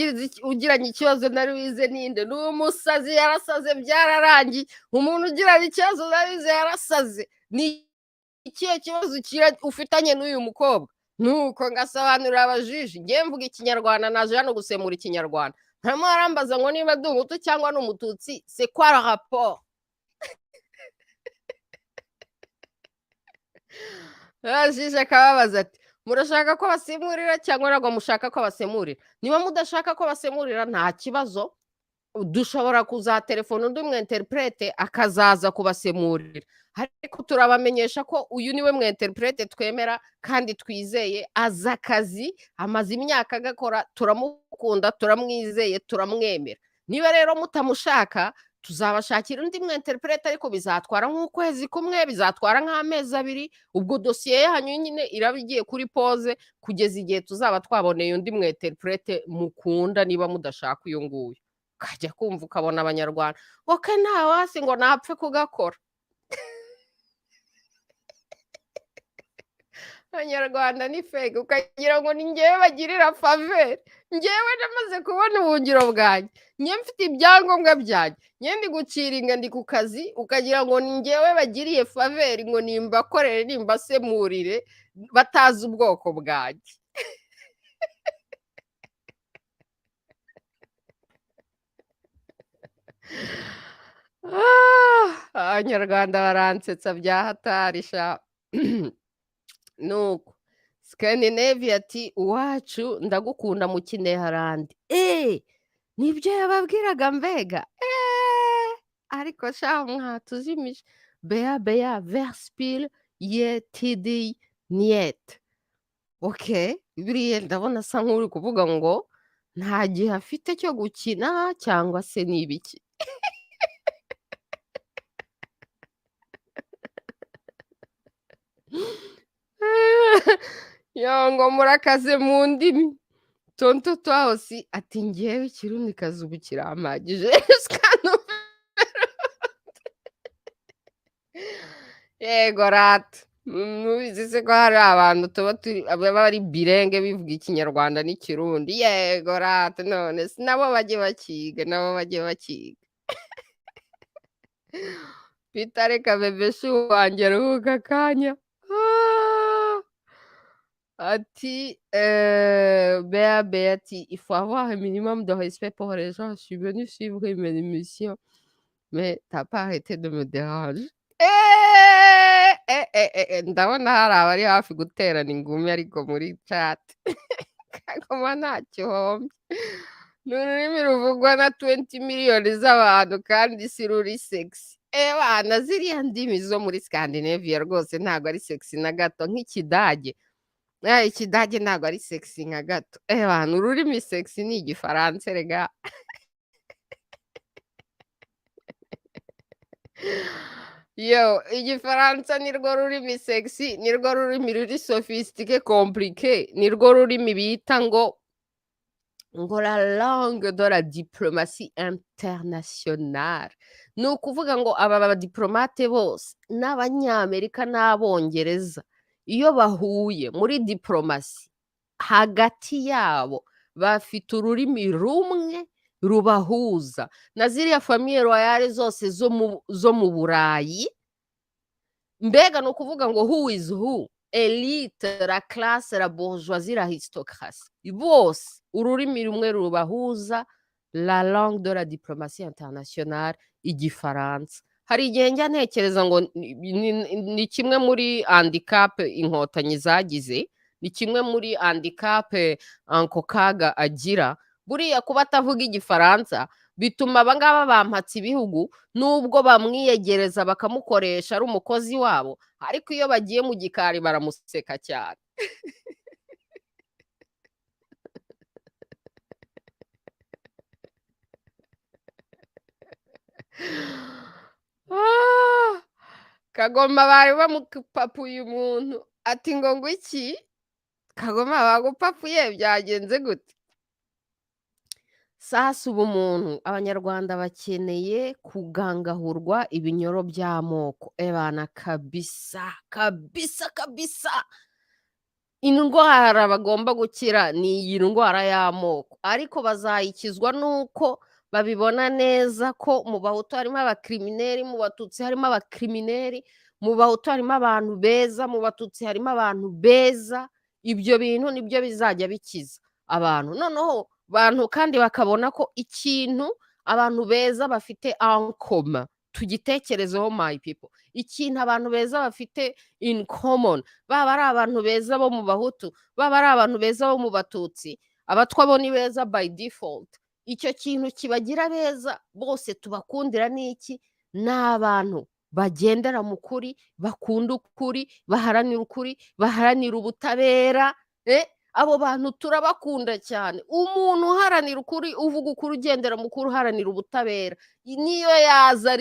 ugiranye ikibazo na Louise ninde? Ni umusazi, yarasaze byararangiye. Umuntu ugiranye ikibazo na Louise yarasaze. Ni ikihe kibazo ufitanye n'uyu mukobwa? Nuko ngasobanurira abajiji, ngiye mvuga ikinyarwanda, naje hano gusemura ikinyarwanda. Ntamwe arambaza ngo niba ndi umuhutu cyangwa ni umututsi, c'est quoi le rapport? Abajiji akababaza ati murashaka ko basemurira cyangwa ntabwo mushaka ko basemurira? Niba mudashaka ko basemurira nta kibazo, dushobora kuzaterefona undi mwenterprete akazaza kubasemurira, ariko turabamenyesha ko uyu niwe mwenterprete twemera kandi twizeye, azi akazi, amaze imyaka agakora, turamukunda, turamwizeye, turamwemera. Niba rero mutamushaka tuzabashakira undi mwenterprete, ariko bizatwara nk'ukwezi kumwe, bizatwara nk'amezi 2, ubwo dosiye yanyu nyine iraba igiye kuri pause kugeza igihe tuzaba twaboneye undi mwenterprete mukunda, niba mudashaka uyu nguyu. Ukajya kumva ukabona abanyarwanda oke nta wasi ngo napfe kugakora. abanyarwanda ni fake, ukagira ngo ni njyewe bagirira faveur. Njyewe namaze kubona ubuhungiro bwanjye, njye mfite ibyangombwa byanjye, njye ndi guciringa, ndi ku kazi, ukagira ngo ni njyewe bagiriye faveur ngo nimbakorere nimbasemurire batazi ubwoko bwanjye. abanyarwanda baransetsa bya hatari sha. nuko Scandinavia ati uwacu ndagukunda mu kineharandi. Nibyo yababwiraga mbega. Ariko sha mwatuzimije. Bea verspil ye tidi niet. Okay, biriya ndabona asa nk'uri kuvuga ngo nta gihe afite cyo gukina cyangwa se n'ibiki. ngo murakaze mu ndimi. Tonto Twahosi ati ngewe ikirundi kazi ubu kirampagije. Yego rata, mubizi se ko hari abantu baba bari birenge bivuga ikinyarwanda n'ikirundi. Yego rata, none nabo bajye bakiga, Peter reka bebe shu wanjye aruhuka akanya. Ati Bea ati il faut avoir un minimum de respect pour les gens. Je suis venue suivre une émission, mais t'as pas arrêté de me déranger. ndabona hari abari hafi guterana ingumi ariko muri chat. kagoma ntacyo hombye. Ni ururimi ruvugwa na 20 miliyoni z'abantu kandi si ruri sexy. Bana ziriya ndimi zo muri Scandinavia rwose ntabwo ari sexy na gato, nk'ikidage. Ikidage ntabwo ari sexy nka gato. Bana ururimi sexy ni igifaransa rega. Yo, igifaransa nirwo rurimi sexy, nirwo rurimi ruri sophistiqué compliqué, nirwo rurimi bita ngo la langue de la diplomatie internationale. Ni ukuvuga ngo aba badiplomate bose n'abanyamerika n'abongereza iyo bahuye muri diplomasi hagati yabo bafite ururimi rumwe rubahuza. Na ziriya famille royale zose zo mu Burayi, mbega ni ukuvuga ngo who is who, elite, la classe, la bourgeoisie, la aristocratie, bose ururimi rumwe rubahuza, la langue de la diplomatie internationale, igifaransa. Hari igihe njya ntekereza ngo ni kimwe muri handicap inkotanyi zagize, ni kimwe muri handicap Uncle Kaga agira. Buriya kuba atavuga igifaransa bituma abangaba bampatse ibihugu nubwo bamwiyegereza bakamukoresha ari umukozi wabo, ariko iyo bagiye mu gikari baramuseka cyane. Ah, Kagoma bari bamupapuye umuntu ati ngo iki Kagoma bagupapuye byagenze gute? Sasa ubu muntu abanyarwanda bakeneye kugangahurwa ibinyoro by'amoko ebana kabisa kabisa kabisa. Indwara bagomba gukira ni iyi ndwara y'amoko, ariko bazayikizwa nuko babibona neza ko mu bahutu harimo abakrimineri, mu batutsi harimo abakrimineri, mu bahutu harimo abantu beza, mu batutsi harimo abantu beza. Ibyo bintu nibyo bizajya bikiza abantu. Noneho bantu kandi bakabona ko ikintu abantu beza bafite en commun, tugitekerezeho my people. Ikintu abantu beza bafite in common, baba ari abantu beza bo mu bahutu, baba ari abantu beza bo mu batutsi, abatwa bo ni beza by default. Icyo kintu kibagira beza bose tubakundira n'iki? Ni abantu bagendera mu kuri, bakunda ukuri, baharanira ukuri, baharanira ubutabera. Abo bantu turabakunda cyane. Umuntu uharanira ukuri, uvuga ukuri, ugendera mu kuri, uharanira ubutabera, niyo yaza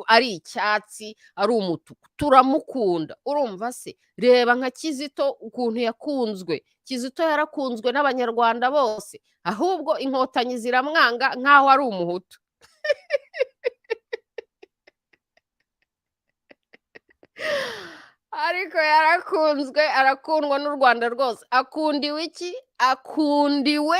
ari icyatsi, ari umutuku, turamukunda. Urumva se? Reba nka Kizito ukuntu yakunzwe. Kizito yarakunzwe n'abanyarwanda bose, ahubwo inkotanyi ziramwanga nk'aho ari umuhutu. Ariko yarakunzwe, arakundwa n'u Rwanda rwose. Akundiwe iki? Akundiwe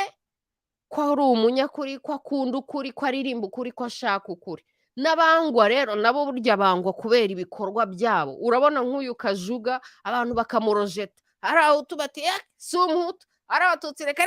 ko ari umunyakuri, ko akunda ukuri, ko aririmba ukuri, ko ashaka ukuri. N'abangwa rero nabo burya bangwa kubera ibikorwa byabo. Urabona nk'uyu Kajuga abantu bakamurojeta, ari abahutu bati si umuhutu, ari abatutsi reka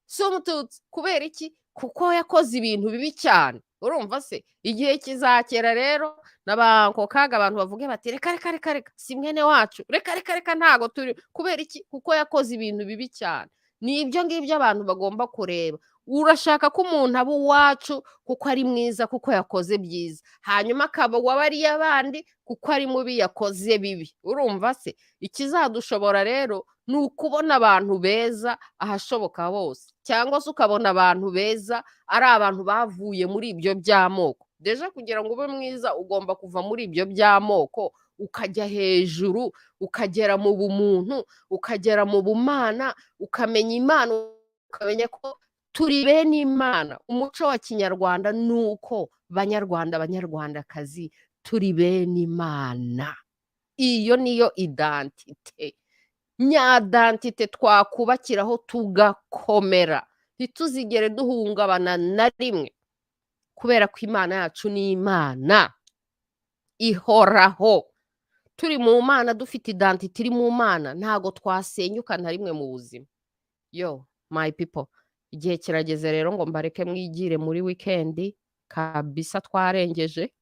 si umututsi. Kubera iki? Kuko yakoze ibintu bibi cyane. Urumva se? Igihe kizakera rero n'abanko kaga abantu bavuge bati reka si mwene wacu, reka ntago turi. Kubera iki? Kuko yakoze ibintu bibi cyane. Ni ibyo ngibyo abantu bagomba kureba. Urashaka ko umuntu aba uwacu kuko ari mwiza, kuko yakoze byiza, hanyuma akaba uw'abariya bandi kuko ari mubi, yakoze bibi. Urumva se? Ikizadushobora rero ni ukubona abantu beza ahashoboka hose, cyangwa se ukabona abantu beza ari abantu bavuye muri ibyo by'amoko. Deja kugira ngo ube mwiza ugomba kuva muri ibyo by'amoko ukajya hejuru, ukagera mu bumuntu, ukagera mu bumana, ukamenya Imana, ukamenya ko turi bene Imana. Umuco wa Kinyarwanda ni uko banyarwanda, banyarwandakazi turi bene Imana. Iyo niyo identite, nyadantite twakubakiraho tugakomera, ntituzigere duhungabana na rimwe, kubera ko Imana yacu ni Imana ihoraho. Turi mu Mana, dufite identite iri mu Mana, ntago twasenyuka na rimwe mu buzima. Yo my people, igihe kirageze rero ngo mbareke mwigire muri weekend kabisa, twarengeje.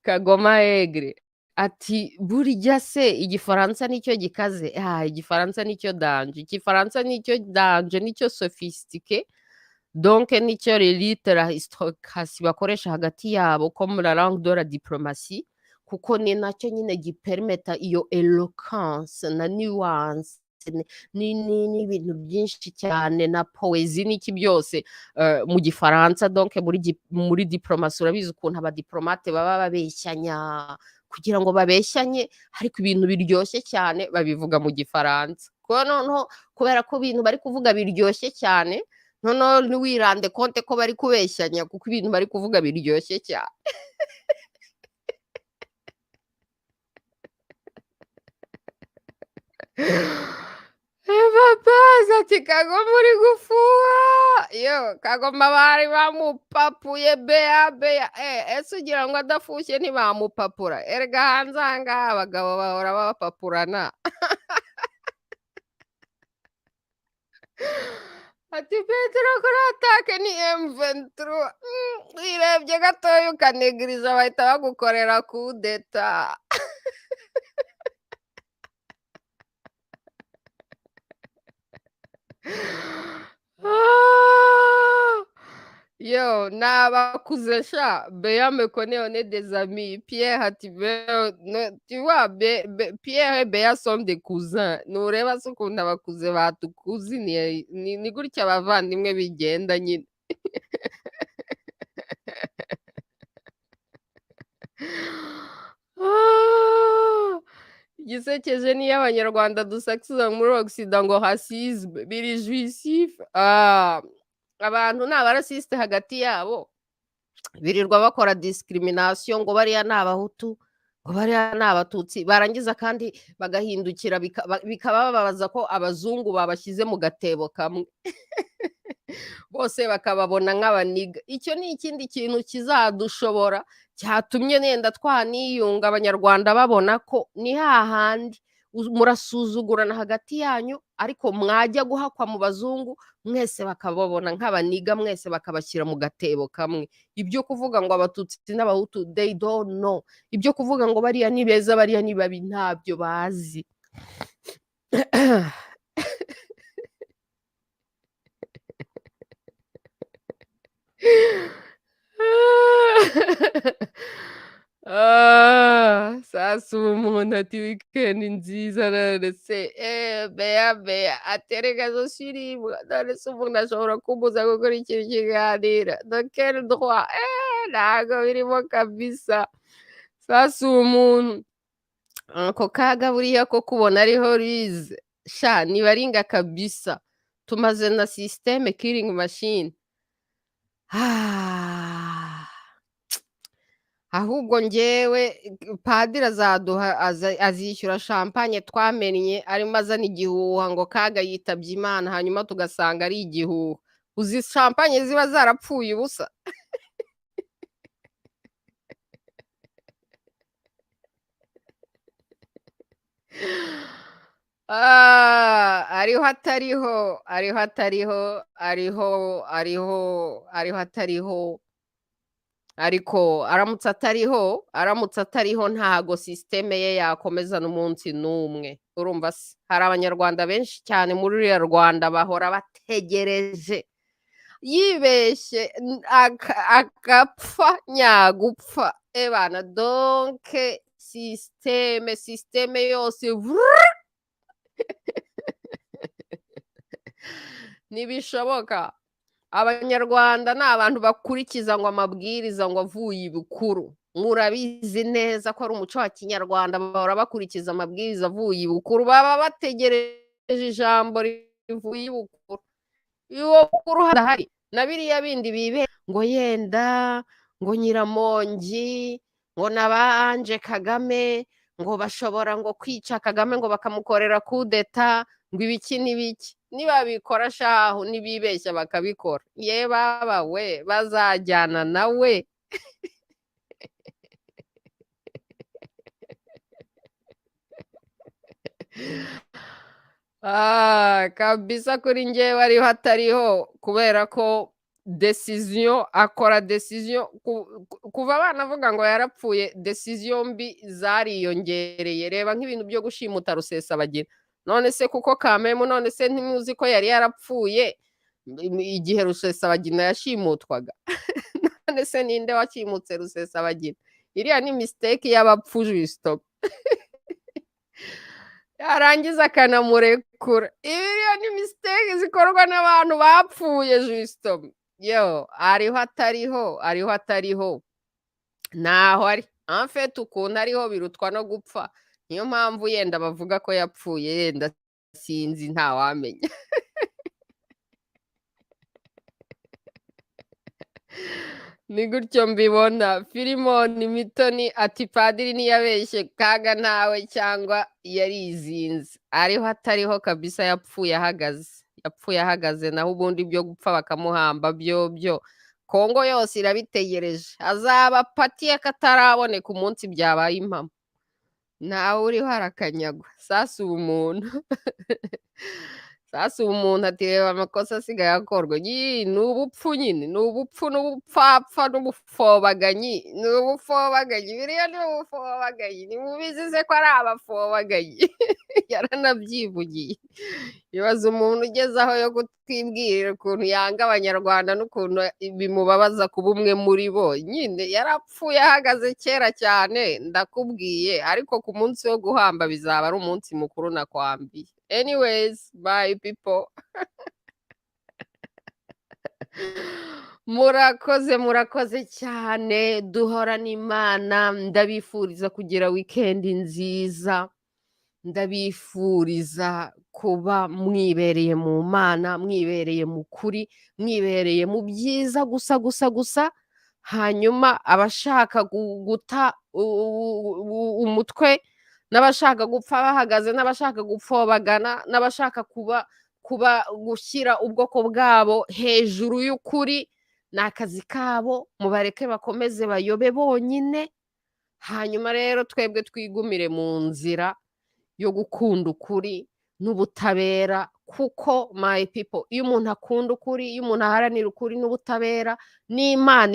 Kagoma egre ati burya se igifaransa nicyo gikaze? Igifaransa nicyo danje, igifaransa nicyo danje, nicyo sophistiqué, donc nicyo littératie bakoresha hagati yabo comme la langue de la diplomatie, kuko ni nacyo nyine gipermeta iyo eloquence na nuance n'ibintu byinshi cyane na poezi n'iki byose mu gifaransa. Donc muri diplomasi urabizi ukuntu abadiplomate baba babeshyanya kugira ngo babeshyanye, ariko ibintu biryoshye cyane babivuga mu gifaransa. Noneho kubera ko ibintu bari kuvuga biryoshye cyane, noneho ntiwirande konte ko bari kubeshyanya, kuko ibintu bari kuvuga biryoshye cyane. Papa ati Kagoma uri gufuha. Yo Kagoma bari bamupapuye bea ese ugira ngo adafushye ntibamupapura? Erega hanze aha ngaha abagabo bahora bapapurana. Ati Petero kuri atake ni M23. Wirebye gatoya ukanegiriza bahita bagukorera kudeta. Yo nabakuze sha, Bea me connaît, on est des amis. Pierre ati tu vois, Pierre et Bea sont des cousins. Nureba se ukuntu abakuze batukuziniye, ni gutya abavandimwe bigenda nyine. igisekeje niyo abanyarwanda dusakuza muri Occident ngo racisme biri jouissif, abantu ni abarasiste hagati yabo birirwa bakora discrimination ngo bariya ni abahutu ngo bariya ni abatutsi, barangiza kandi bagahindukira bikabababaza ko abazungu babashyize mu gatebo kamwe bose bakababona nk'abaniga. Icyo ni ikindi kintu kizadushobora cyatumye nenda twaniyunga abanyarwanda babona ko ni hahandi murasuzugurana hagati yanyu, ariko mwajya guhakwa mu bazungu mwese bakababona nk'abaniga, mwese bakabashyira mu gatebo kamwe. Ibyo kuvuga ngo abatutsi n'abahutu they don't know, ibyo kuvuga ngo bariya ni beza bariya ni babi ntabyo bazi. Sasa umuntu ati wikendi nziza none se bea aterega zo shiribwa none se umuntu ashobora kumbuza gukora ikintu kiganira de quel droit? Ntago birimo kabisa. Sasa umuntu ako kaga buriya ko kubona ariho Louise sha nibaringa kabisa, tumaze na system killing machine. Ahubwo njyewe padiri azaduha azishyura champagne twamennye arimo azana igihuha ngo kaga yitabye Imana, hanyuma tugasanga ari igihuha. Uzi champagne ziba zarapfuye ubusa. Ariho atariho, ariho atariho, ariho atariho, ariko aramutse atariho ntago systeme ye yakomeza n'umunsi n'umwe. Urumva se hari abanyarwanda benshi cyane muri ruriya Rwanda bahora bategereje, yibeshye agapfa nyagupfa ebana. Donc systeme yose ntibishoboka. Abanyarwanda ni abantu bakurikiza ngo amabwiriza ngo avuye ibukuru. Murabizi neza ko ari umuco wa kinyarwanda, bahora bakurikiza amabwiriza avuye ibukuru, baba bategereje ijambo rivuye ibukuru. Iyo bukuru hadahari na biriya bindi bibe ngo yenda ngo Nyiramongi ngo nabanje Kagame ngo bashobora ngo kwica Kagame ngo bakamukorera kudeta ngo ibiki n'ibiki. Nibabikora shahu nibibeshya bakabikora, ye baba we bazajyana nawe. Kabisa kuri njyewe ariho atariho, kubera ko decision akora decision kuva banavuga ngo yarapfuye, decision mbi zariyongereye. Reba nk'ibintu byo gushimuta Rusesabagina. None se kuko kamemu, none se ntimuzi ko yari yarapfuye igihe Rusesabagina yashimutwaga? None se ninde wakimutse Rusesabagina? Iriya ni mistake y'abapfu justo. Yarangiza akanamurekura. Iriya ni mistake zikorwa n'abantu bapfuye justo. Yo, ariho atariho naho ari. En fait ukuntu ariho birutwa no gupfa. Niyo mpamvu yenda bavuga ko yapfuye, yenda sinzi ntawamenya. Ni gutyo mbibona. Filimoni Mitoni ati padiri ntiyabeshye kaga nawe cyangwa yarizinze. Ariho atariho kabisa, yapfuye ahagaze naho ubundi byo gupfa bakamuhamba byo Kongo yose irabitegereje. Azaba pati akataraboneka umunsi byabaye impamo. Ntawe uriho arakanyagwa. Sasa umuntu ati reba amakosa asigaye akorwa. Ni ubupfu nyine, ni ubupfu n'ubupfapfa n'ubufobaganyi. Ni ubufobaganyi, biriya ni ubufobaganyi. Nimubizi se ko ari abafobaganyi? Yaranabyivugiye. Ibaza umuntu ugeze aho yo kutwibwirira ukuntu yanga abanyarwanda n'ukuntu bimubabaza kuba umwe muri bo. Nyine yarapfuye ahagaze kera cyane ndakubwiye, ariko ku munsi wo guhamba bizaba ari umunsi mukuru nakwambiye. Anyways, bye people. Murakoze cyane, duhorana Imana. Ndabifuriza kugira weekend nziza. ndabifuriza kuba mwibereye mu mana, mwibereye mu kuri, mwibereye mu byiza gusa, hanyuma abashaka guta umutwe, n'abashaka gupfa bahagaze, n'abashaka gupfobagana, n'abashaka gushyira ubwoko bwabo hejuru y'ukuri, ni akazi kabo, mubareke bakomeze bayobe bonyine. Hanyuma rero twebwe twigumire mu nzira yo gukunda ukuri n'ubutabera, kuko my people, iyo umuntu akunda ukuri, iyo umuntu aharanira ukuri n'ubutabera, n'Imana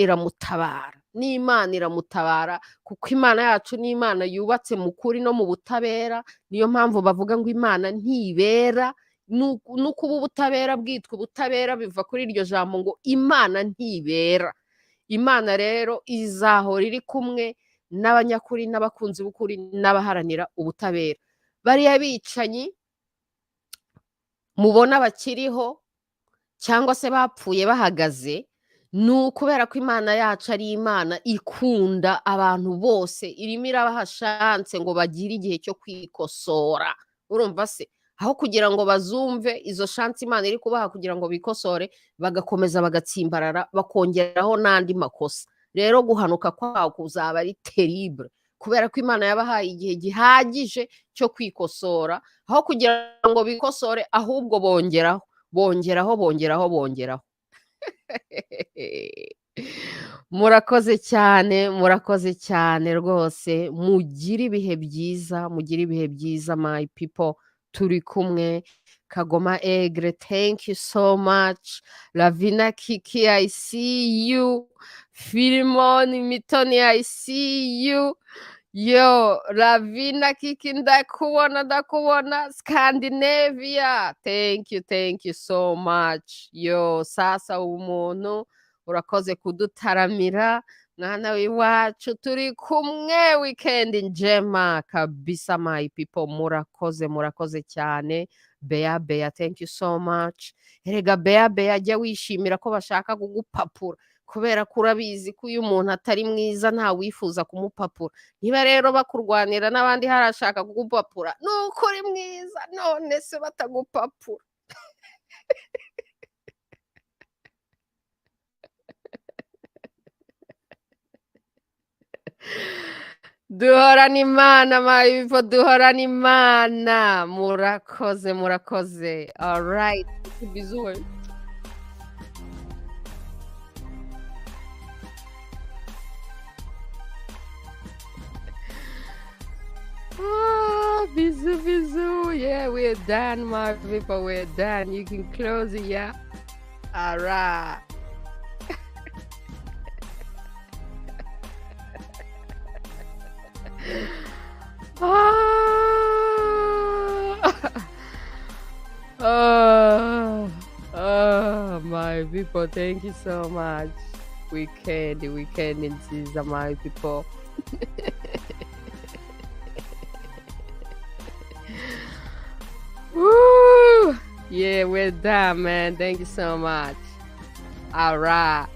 iramutabara, kuko Imana yacu ni Imana yubatse mu kuri no mu butabera. Niyo mpamvu bavuga ngo Imana ntibera, no kuba ubutabera bwitwa ubutabera biva kuri iryo jambo ngo Imana ntibera. Imana rero izahora iri kumwe n'abanyakuri, n'abakunzi b'ukuri, n'abaharanira ubutabera. Bariya bicanyi mubona bakiriho cyangwa se bapfuye bahagaze, ni ukubera ko Imana yacu ari Imana ikunda abantu bose, irimo irabaha chance ngo bagire igihe cyo kwikosora. Urumva se, aho kugira ngo bazumve izo chance Imana iri kubaha kugira ngo bikosore, bagakomeza bagatsimbarara, bakongeraho n'andi makosa. Rero guhanuka kwawo kuzaba ari terrible, kubera ko Imana yabahaye igihe gihagije cyo kwikosora, aho kugira ngo bikosore ahubwo bongeraho. Murakoze cyane rwose, mugire ibihe byiza my people, turi kumwe. Kagoma Egre, thank you so much. Lavina Kiki, I see you. Filimon Mitoni, I see you. Yo, Lavina Kiki, ndakubona. Scandinavia, thank you so much. Yo, sasa umuntu urakoze kudutaramira, mwana w'iwacu, turi kumwe, weekend njema kabisa my people. Murakoze cyane. Bea, thank you so much. Erega Bea, jya wishimira ko bashaka kugupapura, kubera ko urabizi ko uyu muntu atari mwiza nta wifuza kumupapura. Niba rero bakurwanira n'abandi harashaka kugupapura, nuko uri mwiza, none se batagupapura. Duhorana Imana my people, duhorana Imana. Murakoze. All right, bisous. Bisous. Yeah, we're done my people, we're done. You can close it, yeah. All right. My people, thank you so much. Weekend in season, my people. Woo! Yeah, we're done, man. Thank you so much. All right.